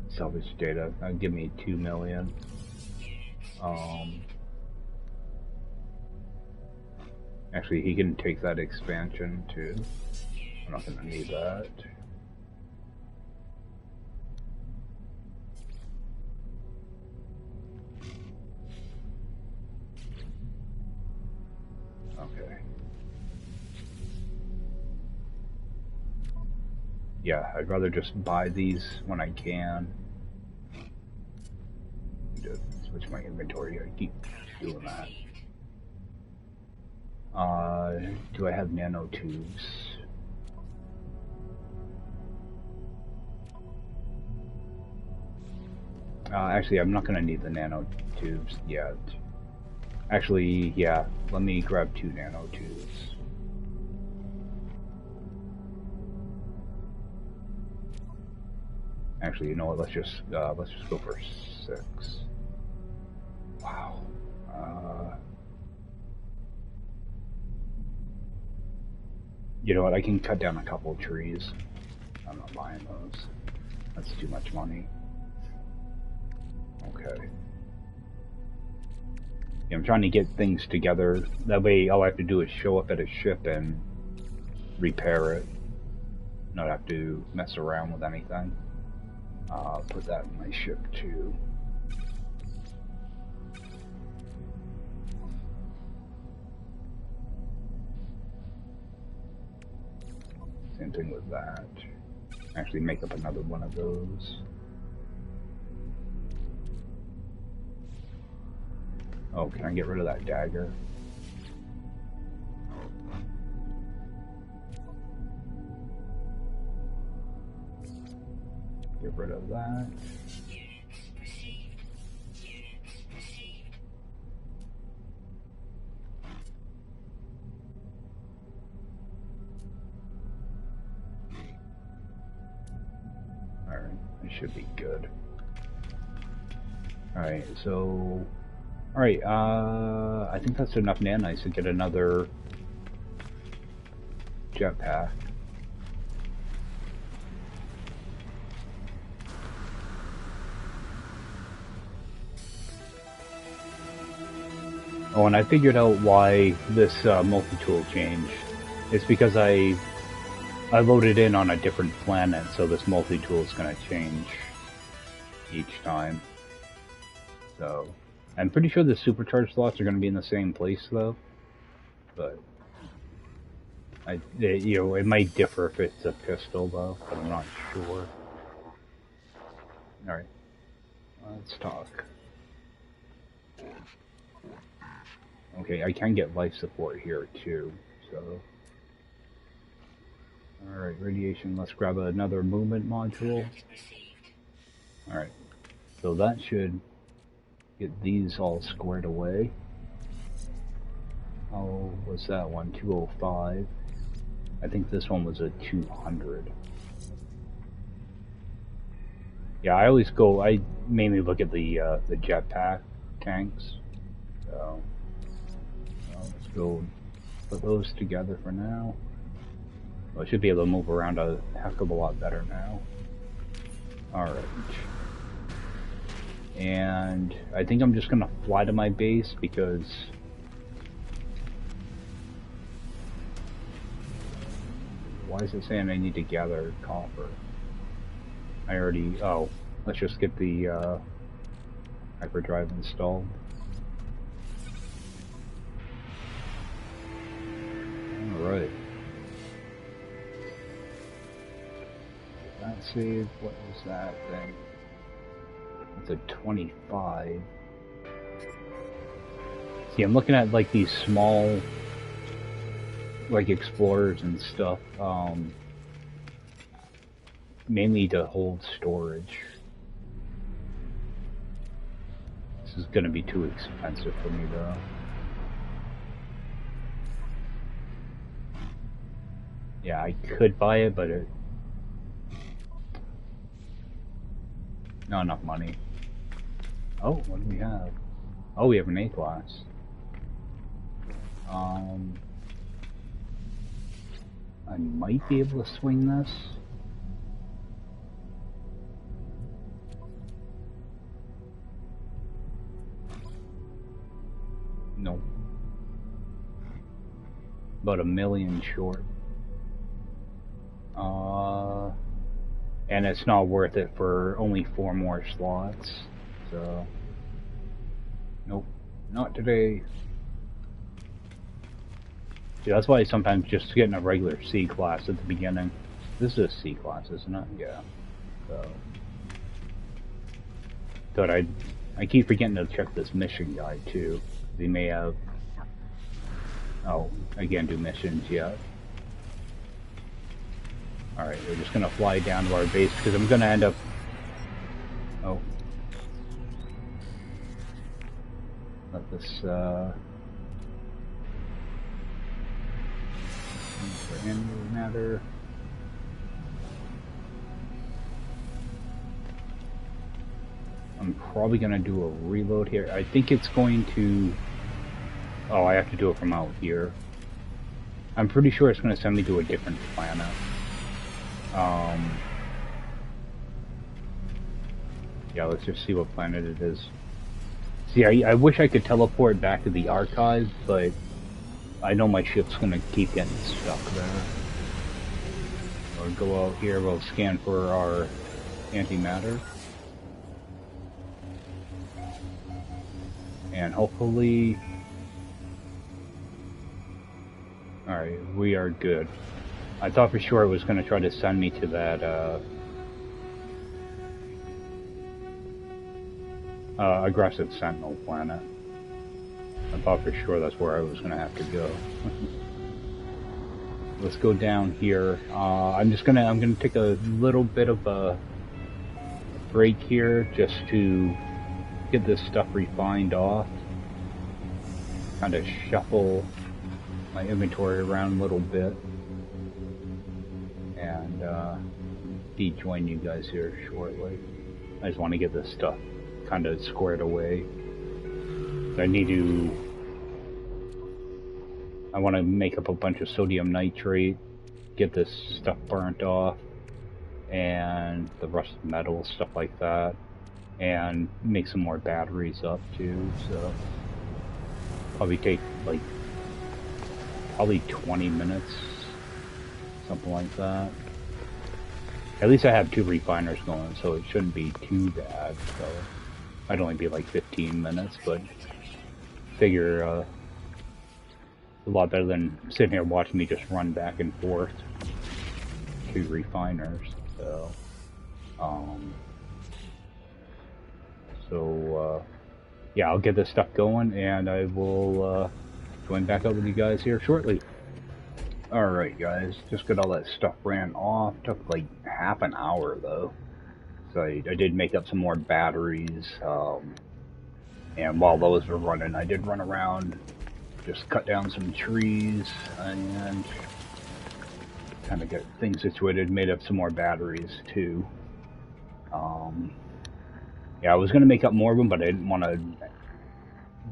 salvage data. Give me 2 million. Actually, he can take that expansion too. I'm not gonna need that. Okay. Yeah, I'd rather just buy these when I can. Just switch my inventory. I keep doing that. Do I have nanotubes? Actually, I'm not gonna need the nanotubes yet. Actually, yeah, let me grab 2 nanotubes. Actually, you know what? Let's just go for 6. Wow. You know what? I can cut down a couple of trees. I'm not buying those. That's too much money. Okay. Yeah, I'm trying to get things together. That way, all I have to do is show up at a ship and repair it. Not have to mess around with anything. Put that in my ship too. Same thing with that. Actually make up another one of those. Oh, can I get rid of that dagger? Get rid of that. Alright, it should be good. Alright, so... Alright, I think that's enough nanites to get another jetpack. Oh, and I figured out why this multi-tool changed. It's because I loaded in on a different planet, so this multi-tool is going to change each time. So, I'm pretty sure the supercharged slots are going to be in the same place, though. But, you know, it might differ if it's a pistol, though, but I'm not sure. Alright, let's talk. Okay, I can get life support here, too, so... Alright, radiation, let's grab another movement module. Alright, so that should get these all squared away. Oh, what's that one? 205. I think this one was a 200. Yeah, I mainly look at the jetpack tanks. So, let's go put those together for now. Well, I should be able to move around a heck of a lot better now. Alright. And I think I'm just gonna fly to my base because why is it saying I need to gather copper? I already, oh, let's just get the hyperdrive installed. Alright. That save, what was that thing? It's a 25. See, I'm looking at like these small, like explorers and stuff, mainly to hold storage. This is gonna be too expensive for me though. Yeah, I could buy it, but it... not enough money. Oh, what do we have? Oh, we have an A-class. I might be able to swing this. Nope. About $1 million short. And it's not worth it for only 4 more slots. So, nope, not today. See, that's why sometimes just getting a regular C class at the beginning. This is a C class, isn't it? Yeah. So, but I keep forgetting to check this mission guide too. They may have. Oh, I can't do missions yet. Alright, we're just gonna fly down to our base because I'm gonna end up... Oh. Let's This for antimatter. I'm probably gonna do a reload here. I think it's going to. Oh, I have to do it from out here. I'm pretty sure it's gonna send me to a different planet. Yeah, let's just see what planet it is. See, I wish I could teleport back to the archive, but I know my ship's gonna keep getting stuck there. We'll go out here, we'll scan for our antimatter. And hopefully... Alright, we are good. I thought for sure it was gonna try to send me to that, aggressive sentinel planet. I thought for sure that's where I was gonna have to go. Let's go down here. I'm gonna take a little bit of a break here just to get this stuff refined off. Kind of shuffle my inventory around a little bit. And join you guys here shortly. I just want to get this stuff kind of squared away. I want to make up a bunch of sodium nitrate, get this stuff burnt off, and the rusted metal, stuff like that, and make some more batteries up too. So probably take like 20 minutes, something like that. At least I have 2 refiners going, so it shouldn't be too bad. So I'd only be like 15 minutes, but figure a lot better than sitting here watching me just run back and forth. 2 refiners, so yeah, I'll get this stuff going, and I will join back up with you guys here shortly. Alright guys, just got all that stuff ran off. Took like half an hour though. So I did make up some more batteries, and while those were running, I did run around, just cut down some trees, and kind of get things situated, made up some more batteries too. Yeah, I was going to make up more of them, but I didn't want to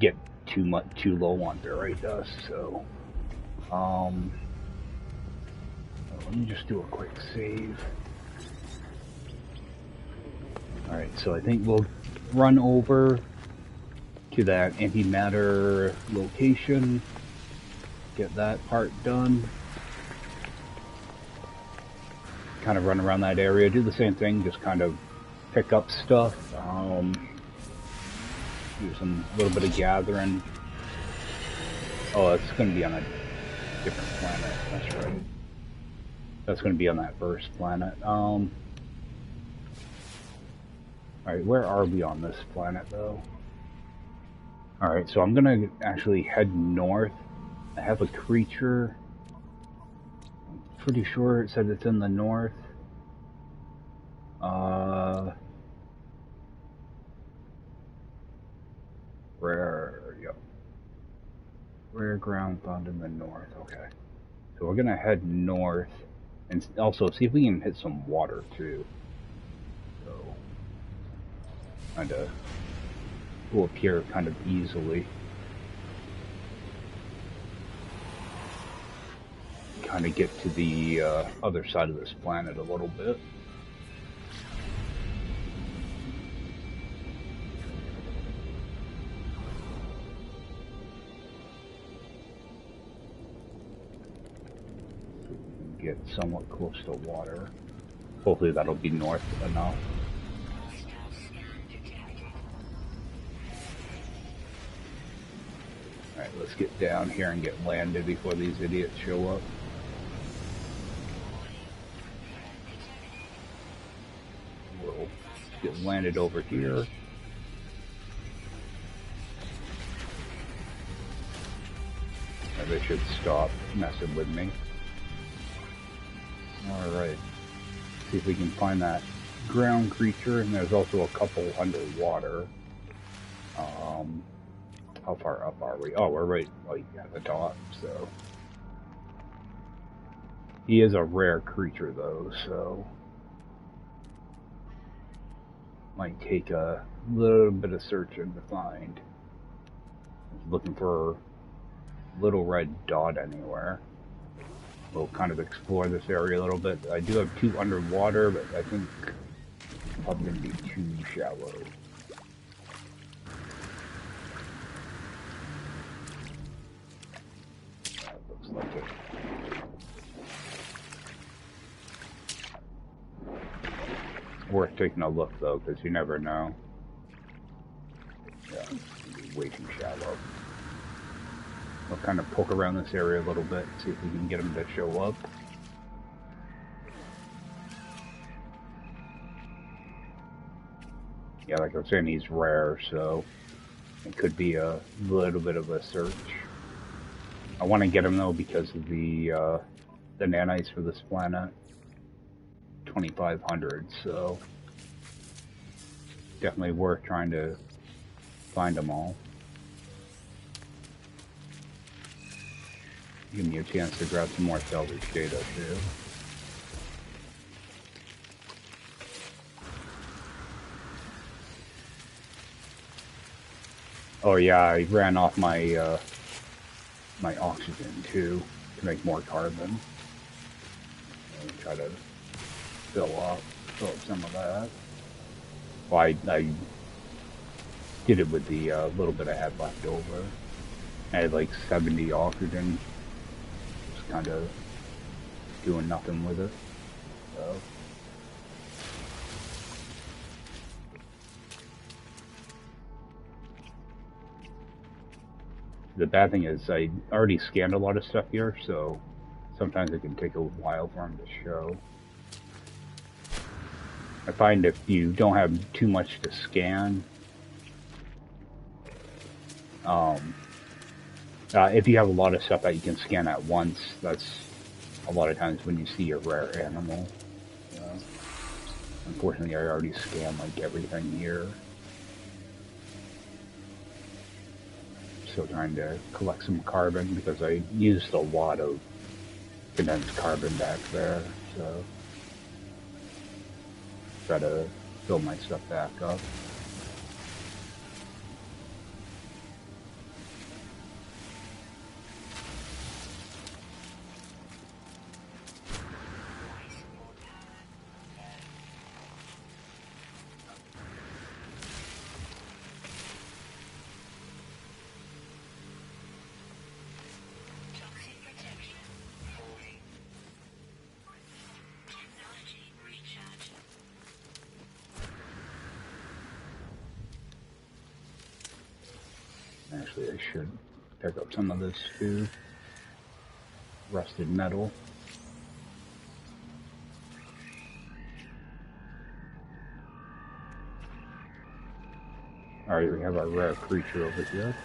get too low on ferrite dust, so let me just do a quick save. Alright, so I think we'll run over to that antimatter location, get that part done, kind of run around that area, do the same thing, just kind of pick up stuff, do some little bit of gathering. Oh, it's going to be on a different planet, that's right. That's going to be on that first planet. Alright, where are we on this planet though? Alright, so I'm going to actually head north. I have a creature. I'm pretty sure it said it's in the north. Rare ground found in the north. Okay. So we're going to head north. And also see if we can hit some water too. So, kind of go up here kind of easily. Kind of get to the other side of this planet a little bit. Get somewhat close to water. Hopefully that'll be north enough. Alright, let's get down here and get landed before these idiots show up. We'll get landed over here. And they should stop messing with me. Alright, see if we can find that ground creature, and there's also a couple underwater. How far up are we? Oh, we're right like at the top, so. He is a rare creature though, so might take a little bit of searching to find. Looking for a little red dot anywhere. We'll kind of explore this area a little bit. I do have 2 underwater, but I think it's probably going to be too shallow. That looks like it. Worth taking a look though, because you never know. Yeah, it's way too shallow. We'll kind of poke around this area a little bit, see if we can get them to show up. Yeah, like I was saying, he's rare, so it could be a little bit of a search. I want to get him though because of the nanites for this planet. 2,500, so definitely worth trying to find them all. Give me a chance to grab some more salvage data too. Oh yeah, I ran off my my oxygen too to make more carbon. And try to fill up some of that. Well, I did it with the little bit I had left over. I had like 70 oxygen. Just kind of doing nothing with it. So. The bad thing is I already scanned a lot of stuff here, so sometimes it can take a while for them to show. I find if you don't have too much to scan, if you have a lot of stuff that you can scan at once, that's a lot of times when you see a rare animal. Unfortunately, I already scanned like everything here. Still trying to collect some carbon because I used a lot of condensed carbon back there, so try to fill my stuff back up. Actually, I should pick up some of this too. Rusted metal. Alright, we have our rare creature over here.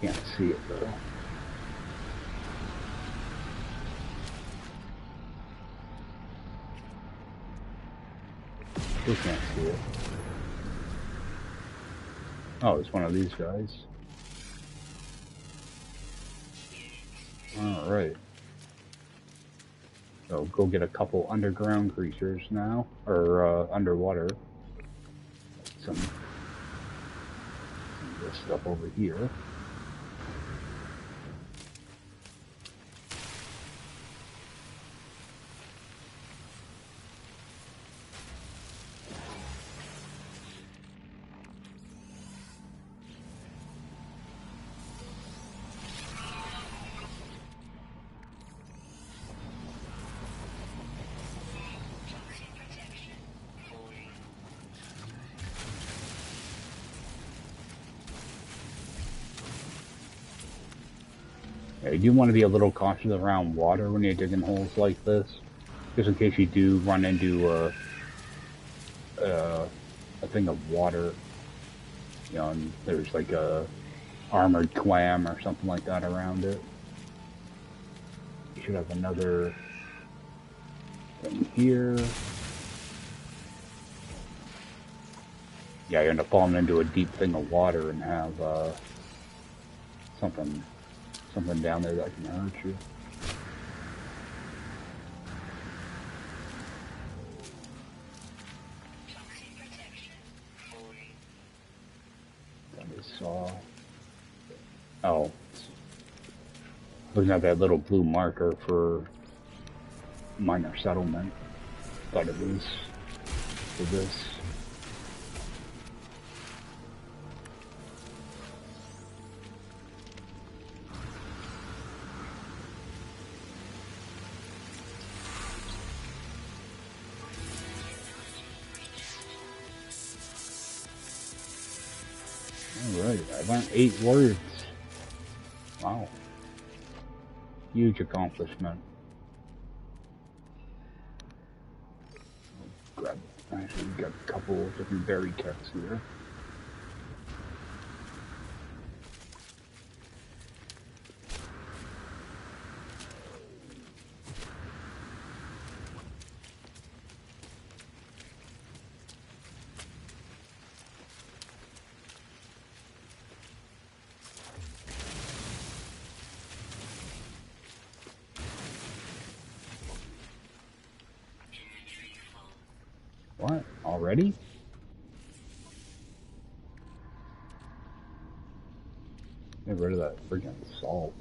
Can't see it though. Still can't see it. Oh, it's one of these guys. Alright. So go get a couple underground creatures now, or underwater. Some of this stuff over here. Yeah, you do want to be a little cautious around water when you're digging holes like this, just in case you do run into a thing of water. You know, and there's like a armored clam or something like that around it. You should have another thing here. Yeah, you end up falling into a deep thing of water and have something down there that can hurt you. Toxic protection. Falling. That is saw. Oh, looking at that little blue marker for minor settlement. Thought it was for this. Alright, I learned 8 words. Wow. Huge accomplishment. Grab it. Actually, we got a couple of different berry kits here. Inventory full. What? Already? Get rid of that freaking salt.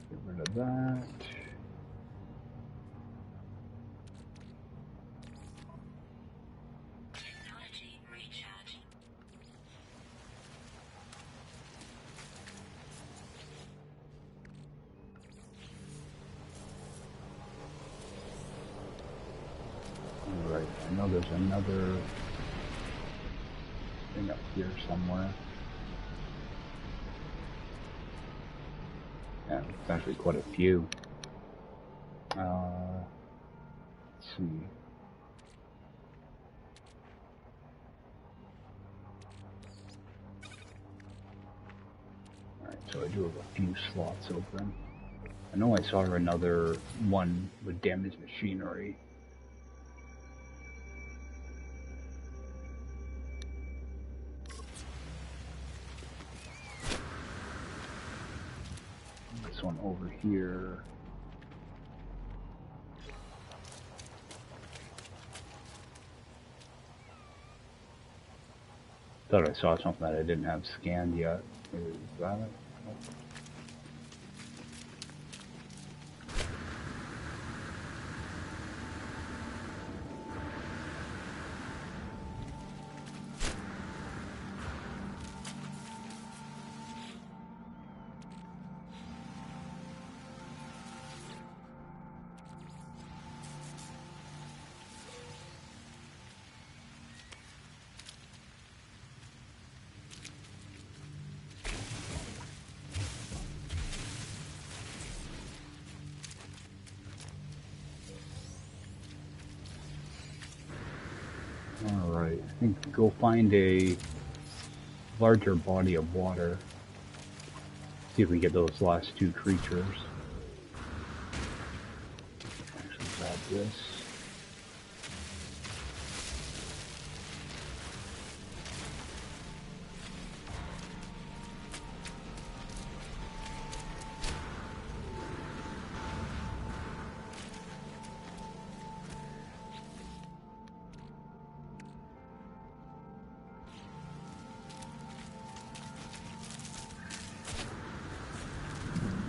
Get rid of that. Technology recharging. Alright, I know there's another thing up here somewhere. Yeah, it's actually quite a few. Let's see. Alright, so I do have a few slots open. I know I saw another one with damaged machinery. This one over here. Thought I saw something that I didn't have scanned yet. Is that it? Nope. Alright, I think go find a larger body of water. See if we get those last 2 creatures. Actually grab this.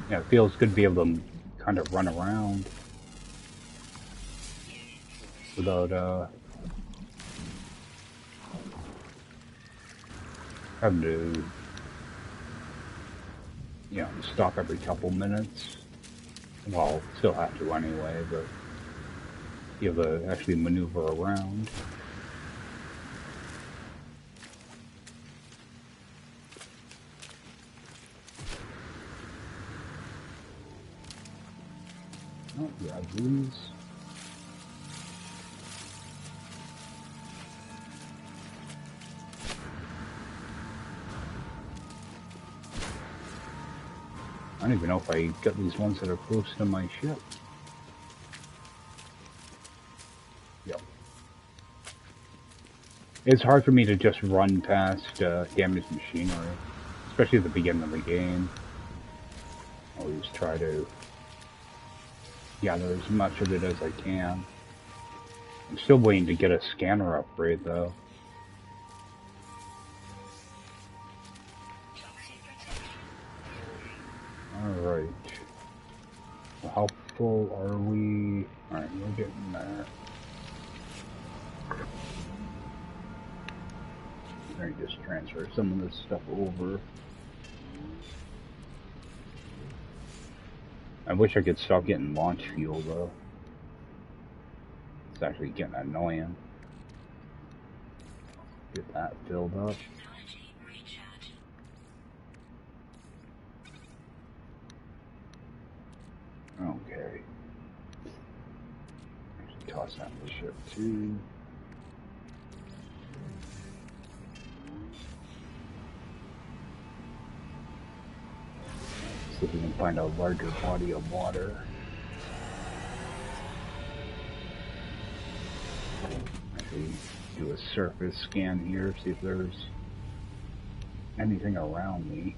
Yeah, it feels good to be able to kind of run around without having to, you know, stop every couple minutes. Well, still have to anyway, but be able to actually maneuver around. Oh, grab these. I don't even know if I got these ones that are close to my ship. Yep. It's hard for me to just run past damaged machinery, especially at the beginning of the game. I always try to gather as much of it as I can. I'm still waiting to get a scanner upgrade though. Alright. So how full are we? Alright, we're getting there. Let me just transfer some of this stuff over. I wish I could stop getting launch fuel though. It's actually getting annoying. Get that filled up. Okay. Toss that in the ship too. See if we can find a larger body of water. Actually, do a surface scan here, see if there's anything around me.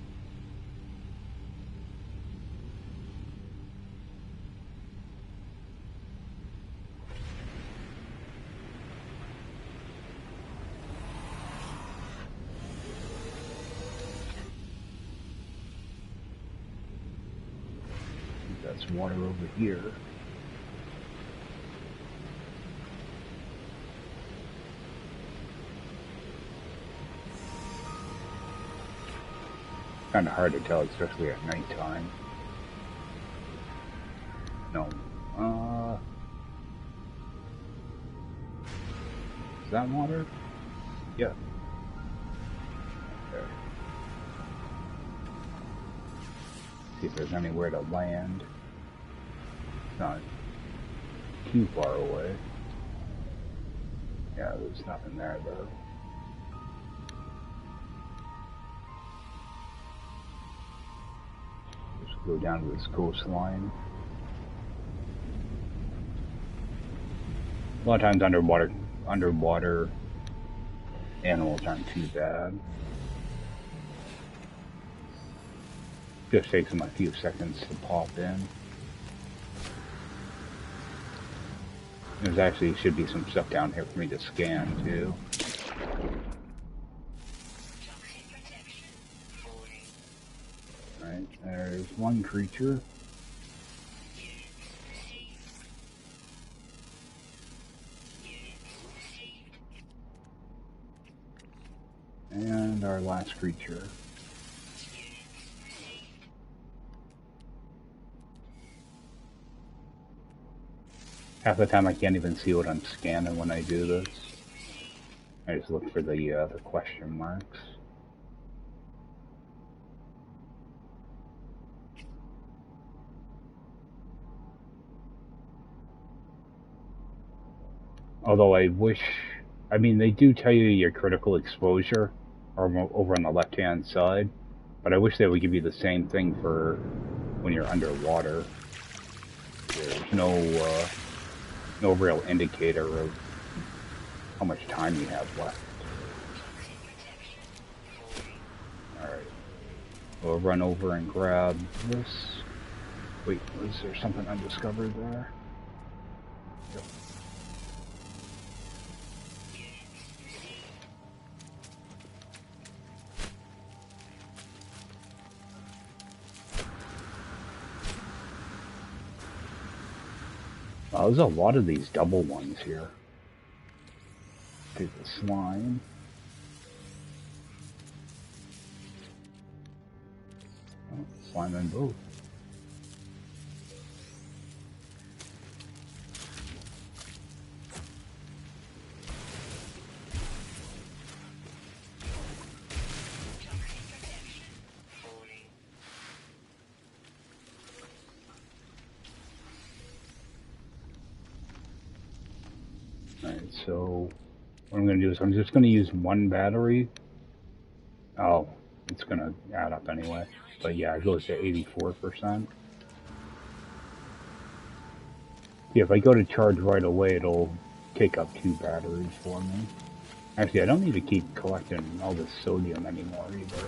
That's water over here. Kind of hard to tell, especially at nighttime. No. Is that water? Yeah. Okay. See if there's anywhere to land. It's not too far away. Yeah, there's nothing there though. Just go down to this coastline. A lot of times underwater animals aren't too bad. Just takes them a few seconds to pop in. There's actually should be some stuff down here for me to scan too. Right, there's one creature. And our last creature. Half the time I can't even see what I'm scanning when I do this. I just look for the question marks. Although I wish, I mean, they do tell you your critical exposure over on the left-hand side, but I wish they would give you the same thing for when you're underwater. There's no real indicator of how much time you have left. Alright. We'll run over and grab this. Wait, was there something undiscovered there? Yep. There's a lot of these double ones here. Take the slime. Oh, slime in both. Alright, so what I'm going to do is I'm just going to use one battery. Oh, it's gonna add up anyway. But yeah, it goes to 84%. Yeah, if I go to charge right away, it'll take up 2 batteries for me. Actually, I don't need to keep collecting all this sodium anymore either.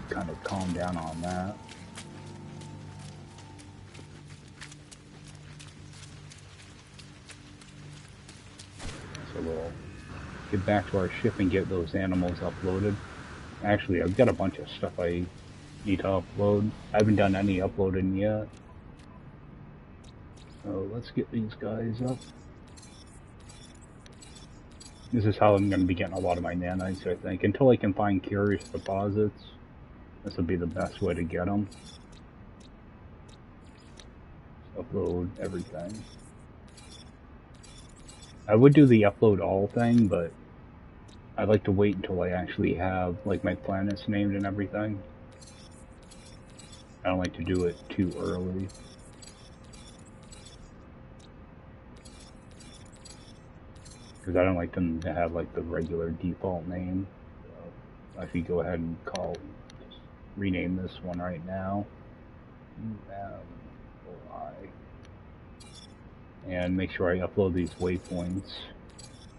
Kind of calm down on that. So we'll get back to our ship and get those animals uploaded. Actually, I've got a bunch of stuff I need to upload. I haven't done any uploading yet. So let's get these guys up. This is how I'm going to be getting a lot of my nanites, I think. Until I can find curious deposits, this will be the best way to get them. Upload everything. I would do the upload all thing, but I'd like to wait until I actually have like my planets named and everything. I don't like to do it too early. Because I don't like them to have like the regular default name. So if you go ahead and just rename this one right now. And make sure I upload these waypoints,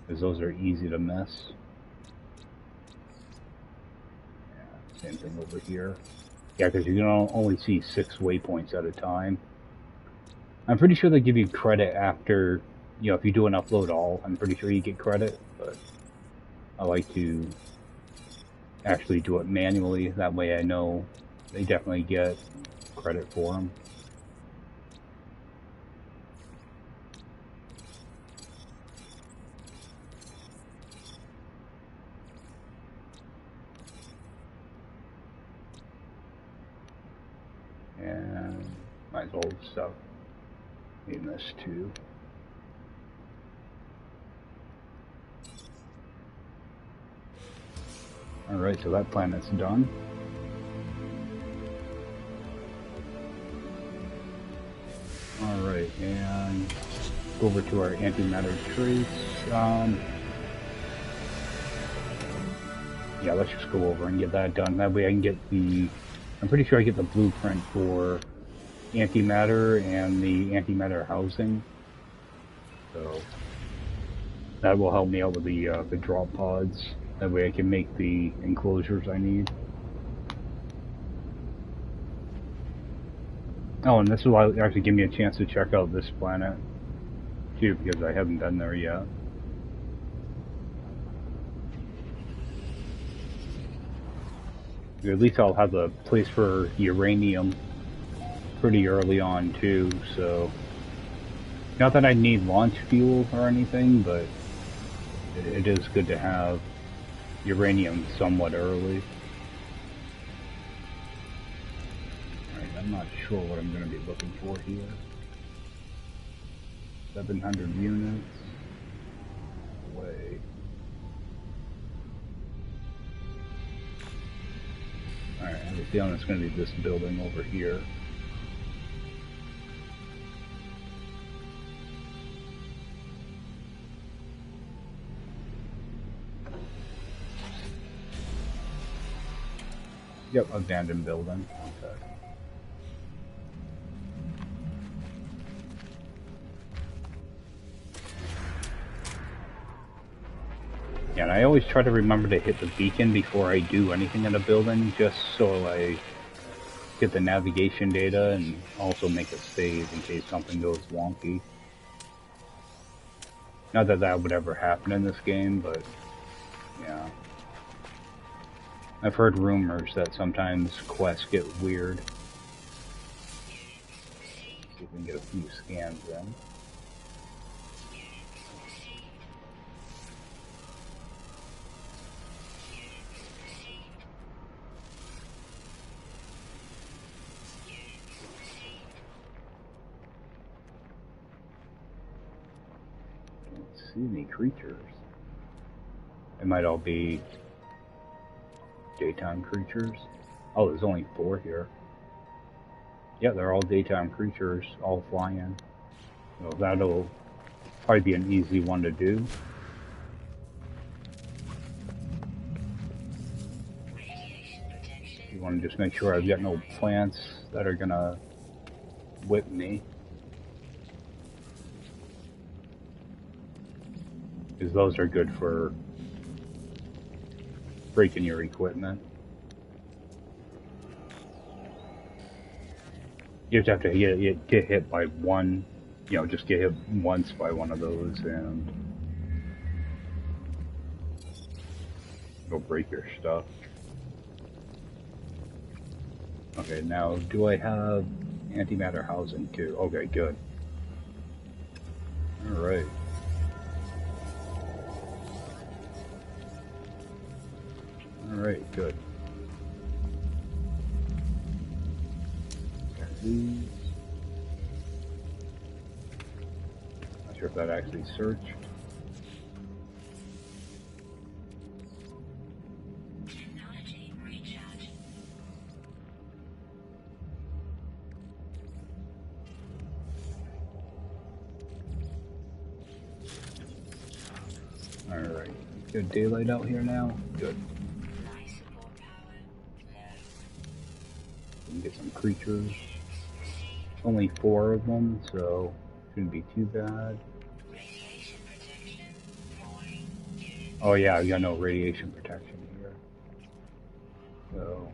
because those are easy to miss. Yeah, same thing over here. Yeah, because you can only see 6 waypoints at a time. I'm pretty sure they give you credit after, you know, if you do an upload all, I'm pretty sure you get credit, but I like to actually do it manually. That way I know they definitely get credit for them. And might as well stuff in this too. Alright, so that planet's done. Alright, and go over to our antimatter trace. Yeah, let's just go over and get that done. That way I can get I'm pretty sure I get the blueprint for antimatter and the antimatter housing. So that will help me out with the drop pods. That way I can make the enclosures I need. Oh, and this will actually give me a chance to check out this planet too, because I haven't been there yet. At least I'll have a place for uranium pretty early on too, so not that I need launch fuel or anything, but it is good to have uranium somewhat early. Alright, I'm not sure what I'm going to be looking for here. 700 units. Away. Alright, I have a feeling it's going to be this building over here. Yep, abandoned building. Okay. Yeah, and I always try to remember to hit the beacon before I do anything in a building, just so I get the navigation data and also make a save in case something goes wonky. Not that that would ever happen in this game, but yeah. I've heard rumors that sometimes quests get weird. See if we can get a few scans in. Don't see any creatures. It might all be daytime creatures. Oh, there's only 4 here. Yeah, they're all daytime creatures, all flying. So that'll probably be an easy one to do. Radiation You want to just make sure I've got no plants that are gonna whip me. Because those are good for breaking your equipment. You just have to get hit by one, you know, just get hit once by one of those and it'll break your stuff. Okay, now do I have antimatter housing too? Okay, good. Alright. Alright, good. These. Not sure if that actually searched. Technology recharge. Alright. Good daylight out here now? Good. Life support power low. We can get some creatures. Only 4 of them, so shouldn't be too bad. Radiation protection falling. Oh yeah, I got no radiation protection here. So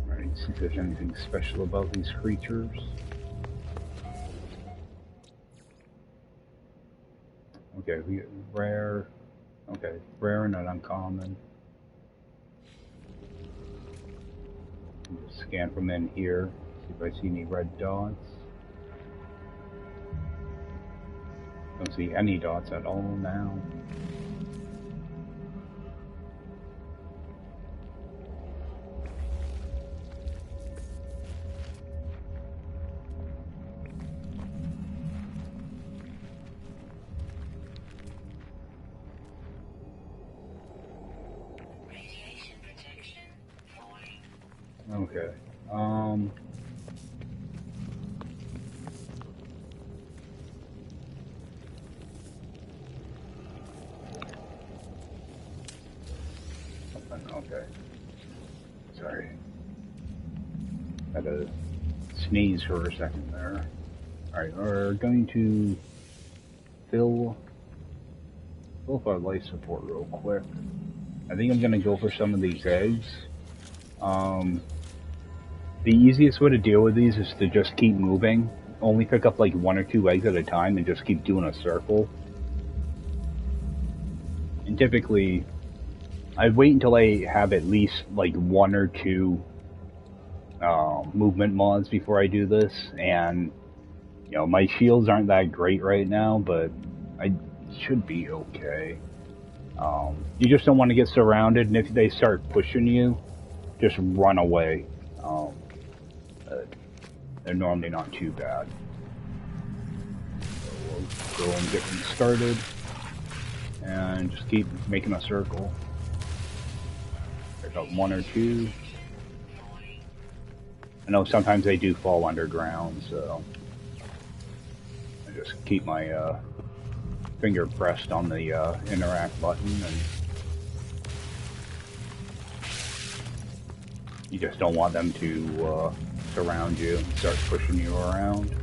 alright, see if there's anything special about these creatures. Okay, we get rare. Okay, rare and not uncommon. Just scan from in here, see if I see any red dots. Don't see any dots at all now. Radiation protection falling. Okay. Okay. Sorry. Had to sneeze for a second there. Alright, we're going to fill up our life support real quick. I think I'm gonna go for some of these eggs. The easiest way to deal with these is to just keep moving. Only pick up like 1 or 2 eggs at a time and just keep doing a circle. And typically, I wait until I have at least like 1 or 2 movement mods before I do this. And, you know, my shields aren't that great right now, but I should be okay. You just don't want to get surrounded, and if they start pushing you, just run away. They're normally not too bad. So we'll go and get them started, and just keep making a circle. Pick up 1 or 2. I know sometimes they do fall underground, so I just keep my finger pressed on the interact button, and you just don't want them to surround you and start pushing you around.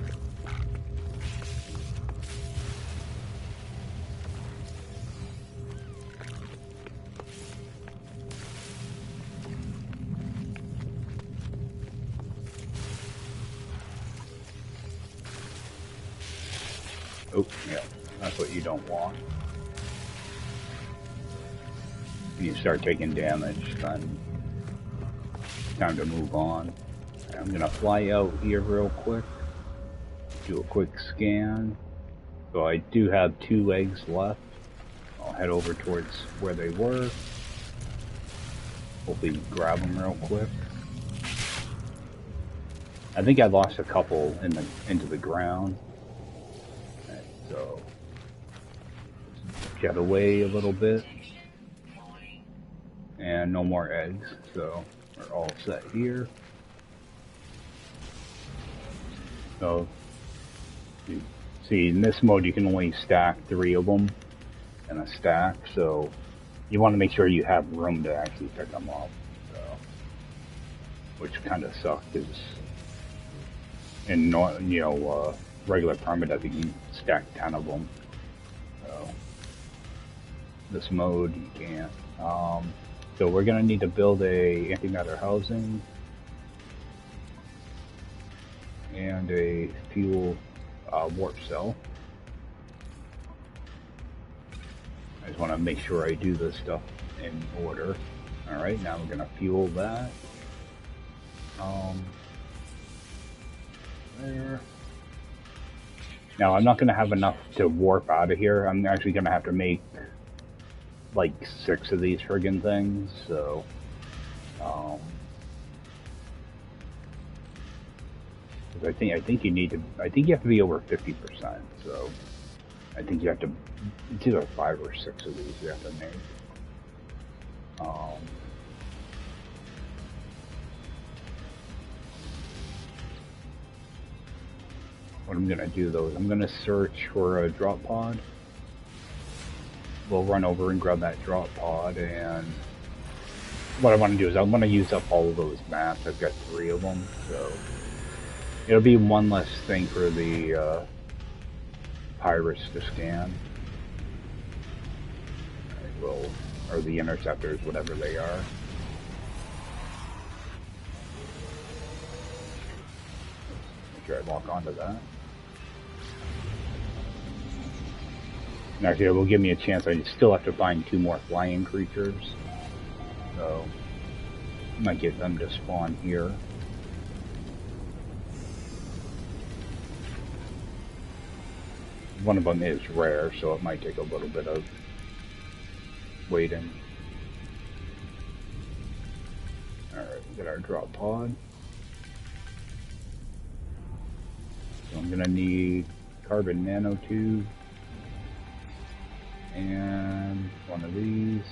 Oh, yeah, that's what you don't want. When you start taking damage, then it's time to move on. I'm gonna fly out here real quick, do a quick scan. So I do have 2 eggs left. I'll head over towards where they were. Hopefully grab them real quick. I think I lost a couple into the ground. Okay, so get away a little bit. And no more eggs, so we're all set here. So See, in this mode you can only stack 3 of them in a stack, so you want to make sure you have room to actually pick them up. So, which kind of sucks, because in regular Permadeath you can stack 10 of them. So this mode you can't. So we're gonna need to build a antimatter housing and a fuel warp cell. I just want to make sure I do this stuff in order. Alright, now we're going to fuel that. There. Now I'm not going to have enough to warp out of here. I'm actually going to have to make like 6 of these friggin' things, so I think you have to be over 50%, so I think you have to, it's either 5 or 6 of these you have to make. What I'm gonna do though is I'm gonna search for a drop pod. We'll run over and grab that drop pod, and what I want to do is I want to use up all of those maps. I've got 3 of them, so it'll be one less thing for the pirates to scan. Or the interceptors, whatever they are. Make sure I lock onto that. And actually, it will give me a chance. I still have to find 2 more flying creatures, so I might get them to spawn here. One of them is rare, so it might take a little bit of waiting. Alright, we got our drop pod. So I'm gonna need carbon nanotube and one of these.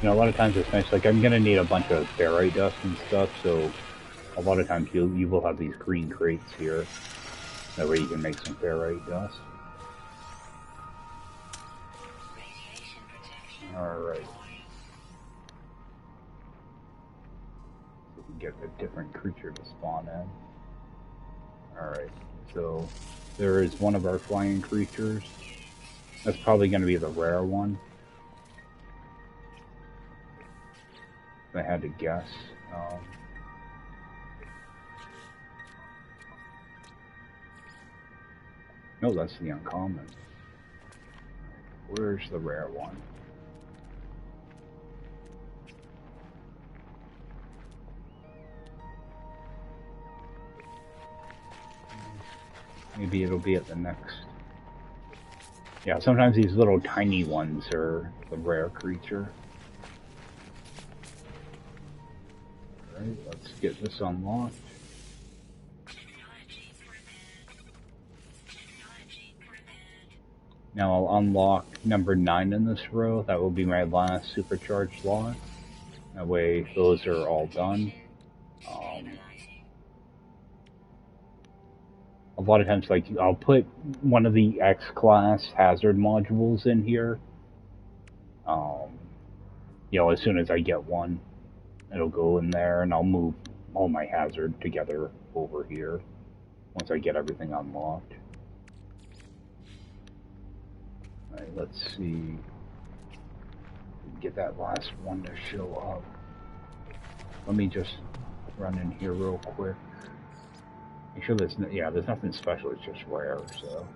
You know, a lot of times it's nice, like I'm gonna need a bunch of ferrite dust and stuff, so a lot of times you will have these green crates here. That way you can make some ferrite dust. Alright. We can get a different creature to spawn in. Alright, so there is one of our flying creatures. That's probably going to be the rare one. I had to guess. No, that's the uncommon. Where's the rare one? Maybe it'll be at the next. Yeah, sometimes these little tiny ones are the rare creature. Alright, let's get this unlocked. Now I'll unlock number 9 in this row. That will be my last supercharged lot. That way those are all done. A lot of times, like, I'll put one of the X-class hazard modules in here. You know, as soon as I get one, it'll go in there, and I'll move all my hazard together over here once I get everything unlocked. Alright, let's see. Get that last one to show up. Let me just run in here real quick. Make sure there's there's nothing special, it's just rare, so.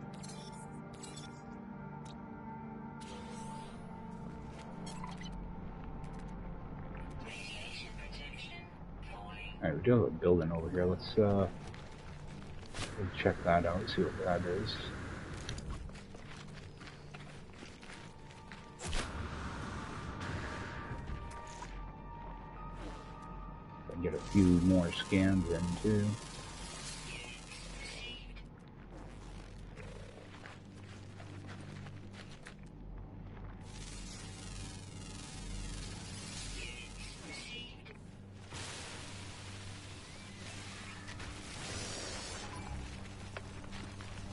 Alright, we do have a building over here. Let's check that out, see what that is. Get a few more scans in too.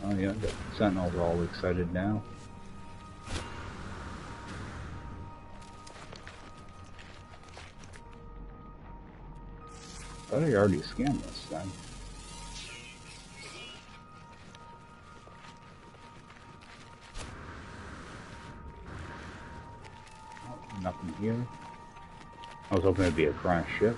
Oh yeah, the Sentinels are all excited now. I thought I already scanned this thing. Oh, nothing here. I was hoping it'd be a crash ship.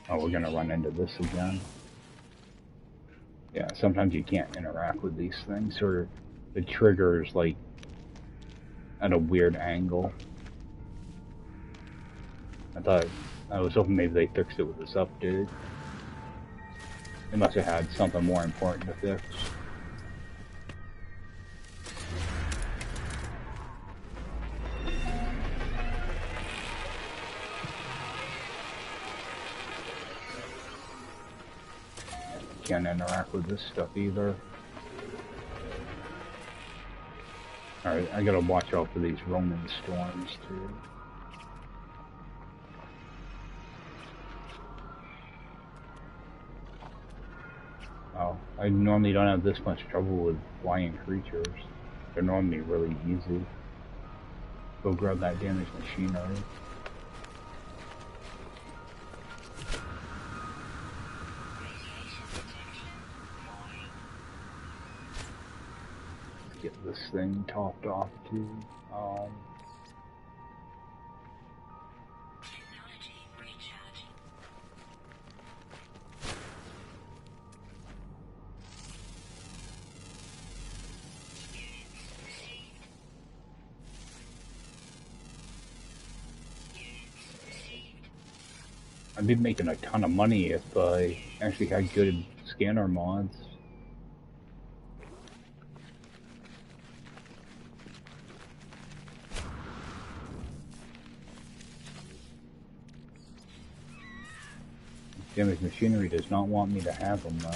Oh, we're gonna run into this again. Yeah, sometimes you can't interact with these things, or the trigger's like at a weird angle. I was hoping maybe they fixed it with this update. They must have had something more important to fix. Can't interact with this stuff either. Alright, I gotta watch out for these Roman storms too. Oh, I normally don't have this much trouble with flying creatures. They're normally really easy. Go grab that damaged machinery. Get this thing topped off too. I'd be making a ton of money if I actually had good scanner mods. Damaged machinery does not want me to have them though.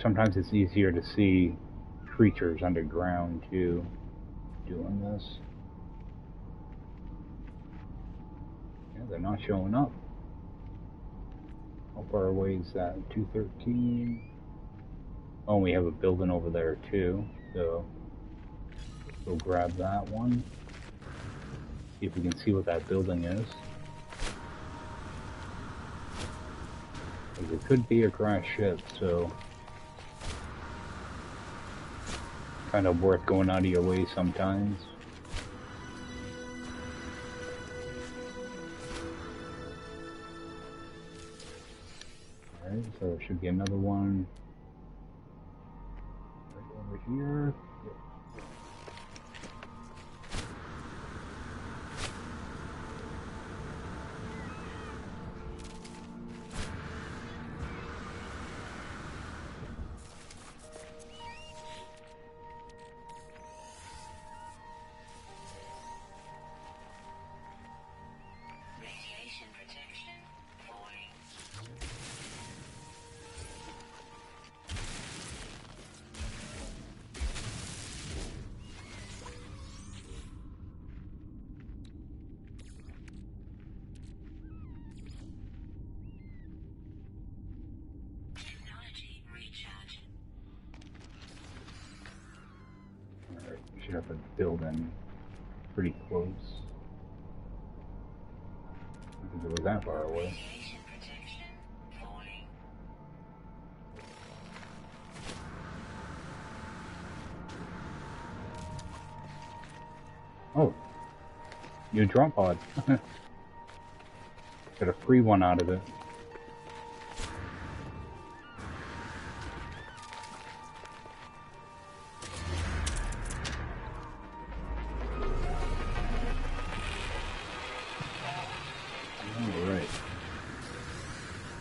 Sometimes it's easier to see creatures underground too, doing this. Yeah, they're not showing up. How far away is that? 213? Oh, we have a building over there too, so we'll grab that one. See if we can see what that building is. It could be a crash ship, so kind of worth going out of your way sometimes. Alright, so there should be another one right over here. Yep. Should have a building pretty close. I think it was that far away. Oh, new drop pod. Got a free one out of it.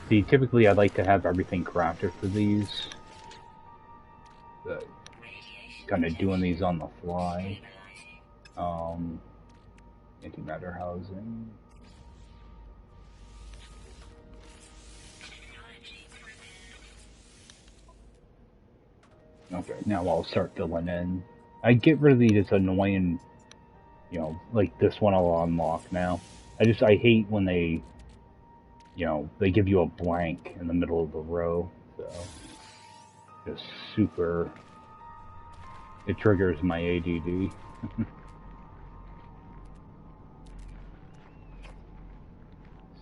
See, typically I like to have everything crafted for these. Kind of doing these on the fly. Antimatter housing. Okay, now I'll start filling in. I get rid of these annoying, you know, like this one I'll unlock now. I hate when they, you know, they give you a blank in the middle of the row. So, just super, it triggers my ADD.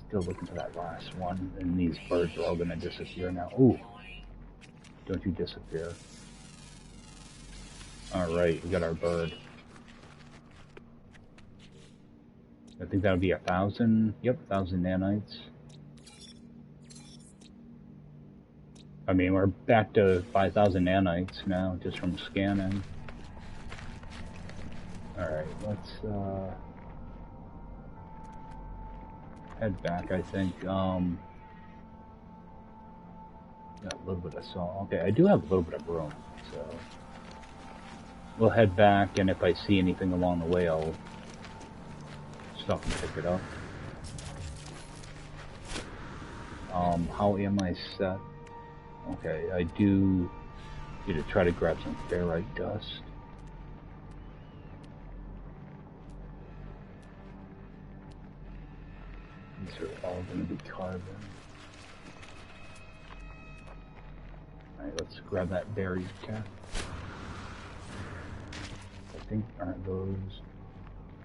Still looking for that last one, and these birds are all gonna disappear now. Ooh, don't you disappear. Alright, we got our bird. I think that'll be 1,000, yep, 1,000 nanites. I mean, we're back to 5,000 nanites now, just from scanning. Alright, let's, head back, I think. Got a little bit of salt. Okay, I do have a little bit of room, so we'll head back, and if I see anything along the way, I'll stop and pick it up. How am I set? Okay, I do need to try to grab some ferrite dust. These are all going to be carbon. Alright, let's grab that berry cap. I think, aren't those...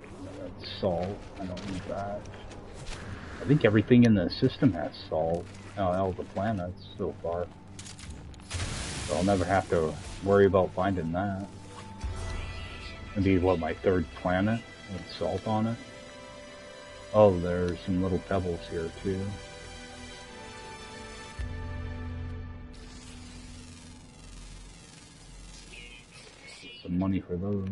No, that's salt. I don't need that. I think everything in the system has salt. All the planets so far. So I'll never have to worry about finding that. It'll be, what, my 3rd planet with salt on it? Oh, there's some little pebbles here, too. Some money for those.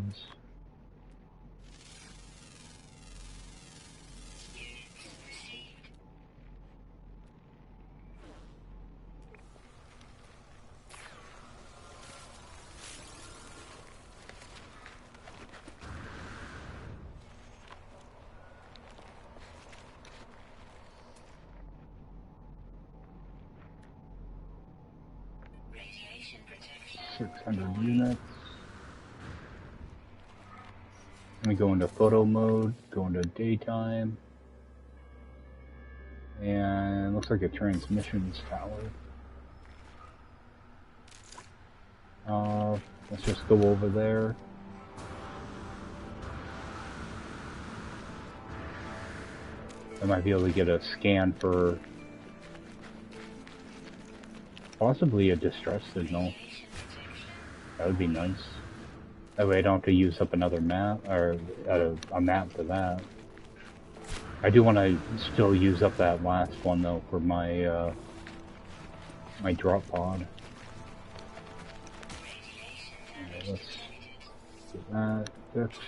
Radiation protection. 600 units. Let me go into photo mode, go into daytime. And looks like a transmissions tower. Let's just go over there. I might be able to get a scan for possibly a distress signal. That would be nice. That way I don't have to use up another map, or a map for that. I do want to still use up that last one though for my my drop pod. Alright, let's get that fixed.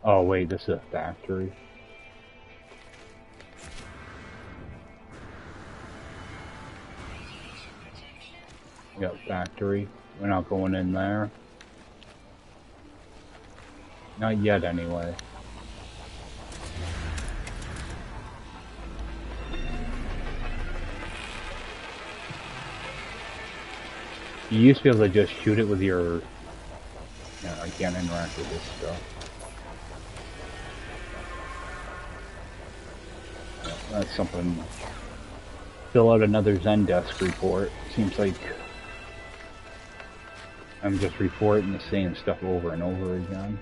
Oh wait, this is a factory. Yep, factory. We're not going in there. Not yet, anyway. You used to be able to just shoot it with your... Yeah, I can't interact with this stuff. Yeah, that's something... Fill out another Zendesk report. Seems like... I'm just reporting the same stuff over and over again.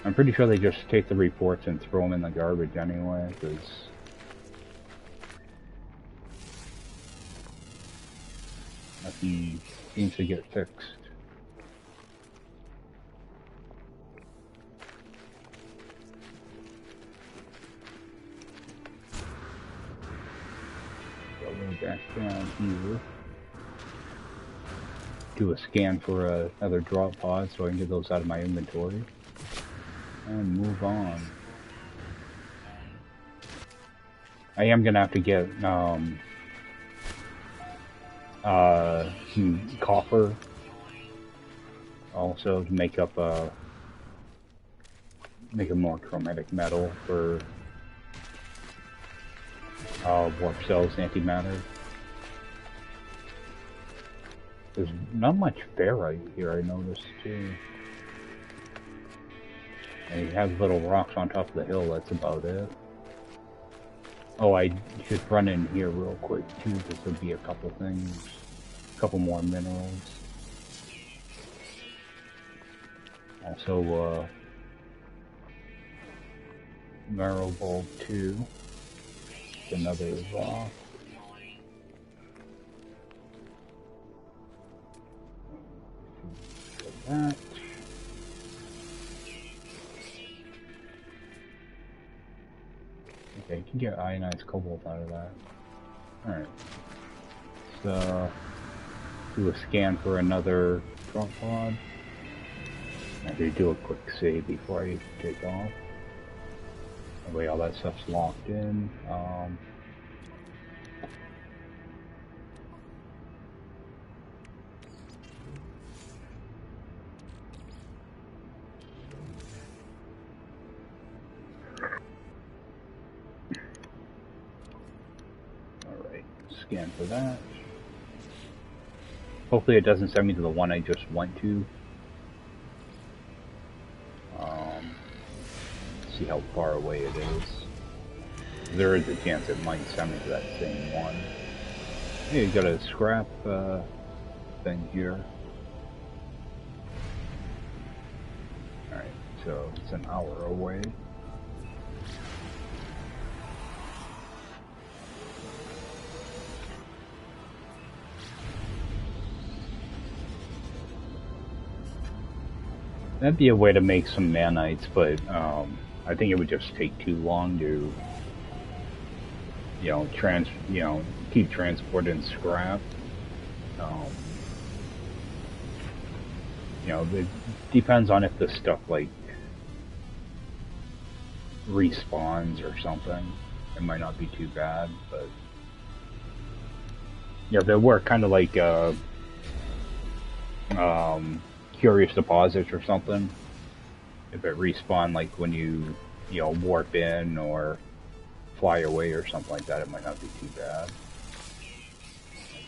I'm pretty sure they just take the reports and throw them in the garbage anyway, because... nothing seems to get fixed. So we'll go back down here. Do a scan for another drop pod so I can get those out of my inventory. And move on. I am gonna have to get some copper also to make up make a more chromatic metal for warp cells antimatter. There's not much ferrite here, I noticed too. And you have little rocks on top of the hill, that's about it. Oh, I should run in here real quick too, because there'll be a couple things, a couple more minerals. Also, Marrow Bulb 2, another rock. That. Okay, you can get ionized cobalt out of that. Alright. So, do a scan for another drop pod. I'm going to do a quick save before I take off. That way all that stuff's locked in. Alright, scan for that. Hopefully it doesn't send me to the one I just went to. See how far away it is. There is a chance it might send me to that same one. Hey, you got a scrap thing here. Alright, so it's an hour away. That'd be a way to make some nanites, but I think it would just take too long to, keep transporting scrap. It depends on if the stuff like respawns or something. It might not be too bad, but yeah, they work kind of like curious deposits or something. If it respawn like when you warp in or fly away or something like that, it might not be too bad.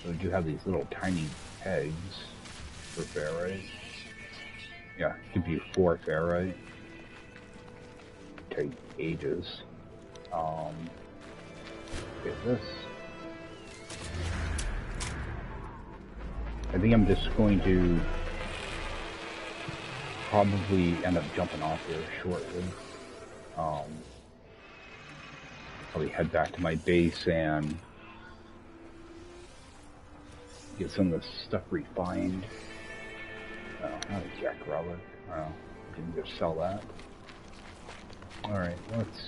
So we do have these little tiny pegs for ferrite. Yeah, give you 4 ferrite. Take ages. Get this. I think I'm just going to probably end up jumping off here shortly. Probably head back to my base and get some of this stuff refined. Not a jack relic. Can just sell that. Alright, let's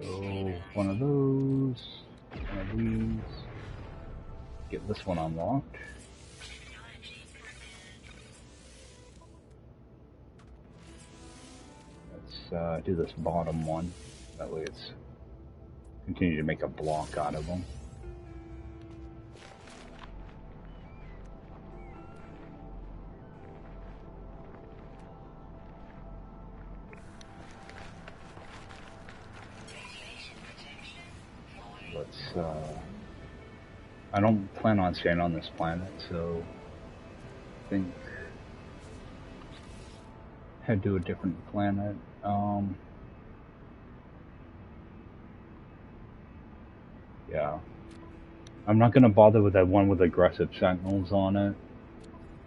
go one of those, one of these. Get this one unlocked. Let's do this bottom one. That way it's continue to make a block out of them. I don't plan on staying on this planet, so I think head to a different planet. Yeah. I'm not going to bother with that one with aggressive sentinels on it.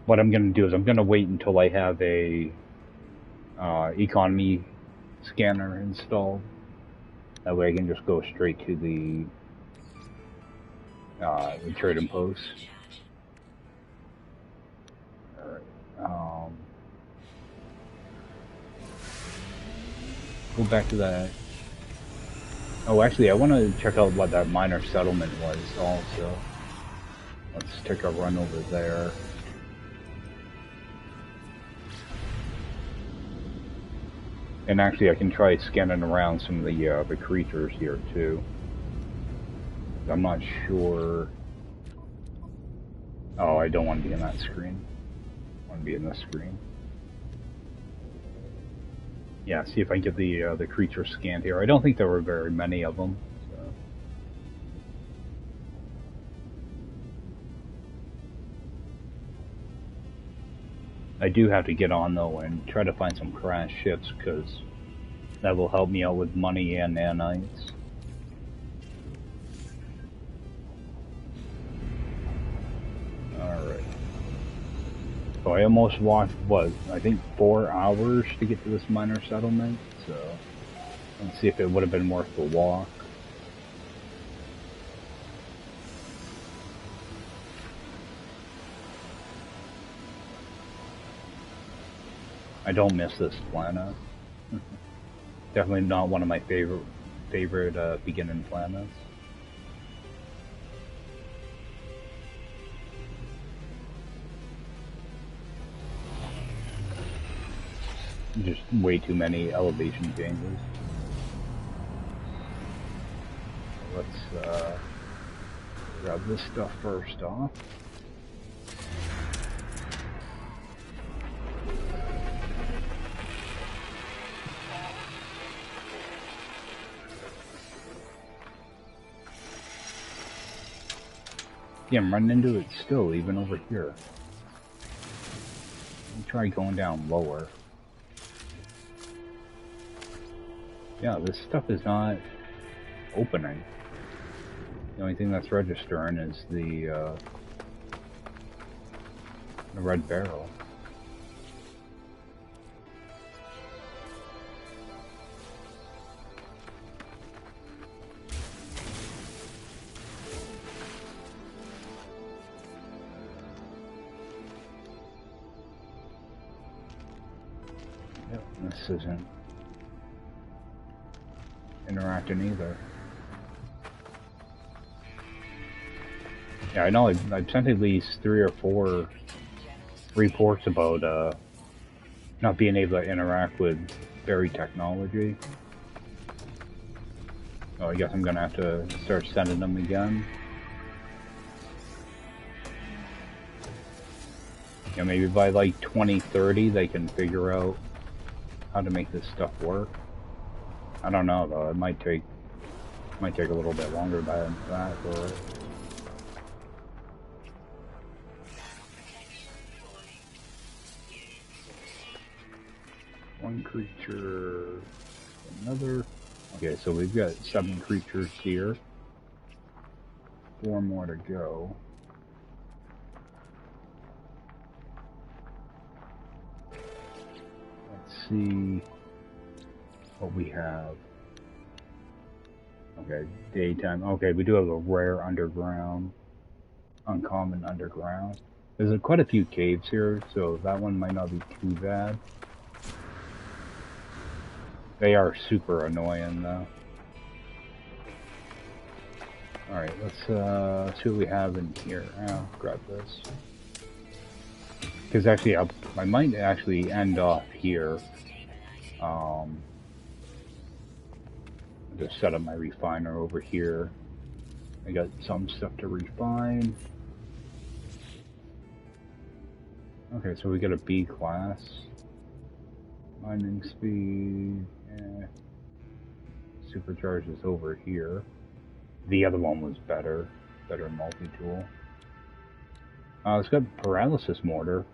What I'm going to do is I'm going to wait until I have a economy scanner installed. That way I can just go straight to the trading post. Alright. Go back to that. Oh, actually, I want to check out what that miner settlement was also. Let's take a run over there. And actually, I can try scanning around some of the creatures here too. I'm not sure Oh, I don't want to be in that screen. I want to be in this screen. Yeah, see if I can get the creature scanned here. I don't think there were very many of them. So. I do have to get on though and try to find some crash ships because that will help me out with money and nanites. Alright. So I almost walked, what, I think 4 hours to get to this minor settlement, so let's see if it would have been worth the walk. I don't miss this planet. Definitely not one of my favorite beginning planets. Just way too many elevation changes. Let's grab this stuff first off. Yeah, I'm running into it still, even over here. Let me try going down lower. Yeah, this stuff is not opening. The only thing that's registering is the red barrel. Yep, this isn't interacting either. Yeah, I know I've sent at least 3 or 4 reports about not being able to interact with fairy technology. Oh, I guess I'm gonna have to start sending them again. Yeah, maybe by like 2030 they can figure out how to make this stuff work. I don't know though, it might take a little bit longer than that for it. One creature, another. Okay, so we've got 7 creatures here. 4 more to go. Let's see what we have. Okay, daytime. Okay, we do have a rare underground, uncommon underground. There's quite a few caves here, so that one might not be too bad. They are super annoying though. Alright, let's see what we have in here. I'll grab this. Because actually, I might actually end off here. Just set up my refiner over here. I got some stuff to refine. Okay, so we got a B class. Mining speed. Supercharge is over here. The other one was better multi-tool. It's got paralysis mortar,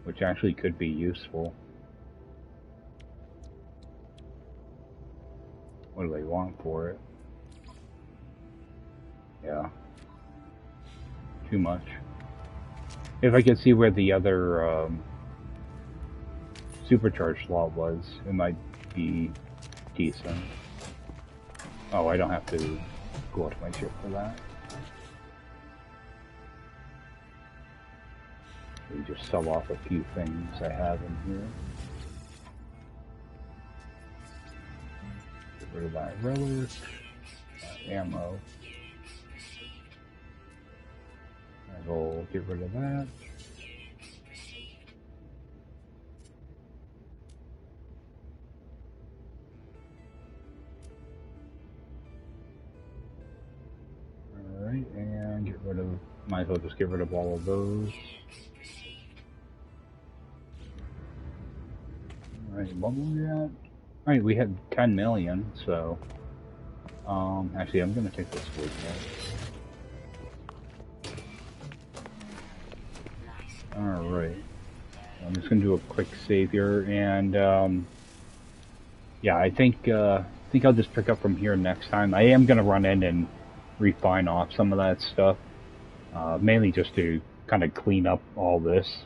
which actually could be useful. What do they want for it? Yeah. Too much. If I could see where the other supercharged slot was, it might be decent. Oh, I don't have to go out to my ship for that. We just sell off a few things I have in here. Get rid of that relic, ammo. I will get rid of that. Alright, and get rid of Might as well just get rid of all of those. Alright, what were we at? Alright, we had 10 million, so... actually, I'm gonna take this with me. Alright. I'm just gonna do a quick save here, and, yeah, I think I'll just pick up from here next time. I am gonna run in and refine off some of that stuff. Mainly just to kind of clean up all this.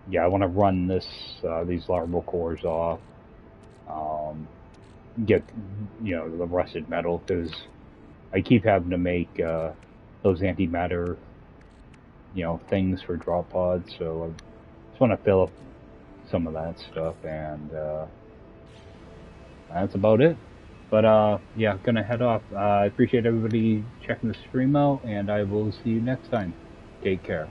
Yeah, I want to run these larval cores off. Get, the rusted metal, because I keep having to make those antimatter, things for drop pods. So I just want to fill up some of that stuff, and that's about it. But yeah, gonna head off. I appreciate everybody checking the stream out, and I will see you next time. Take care.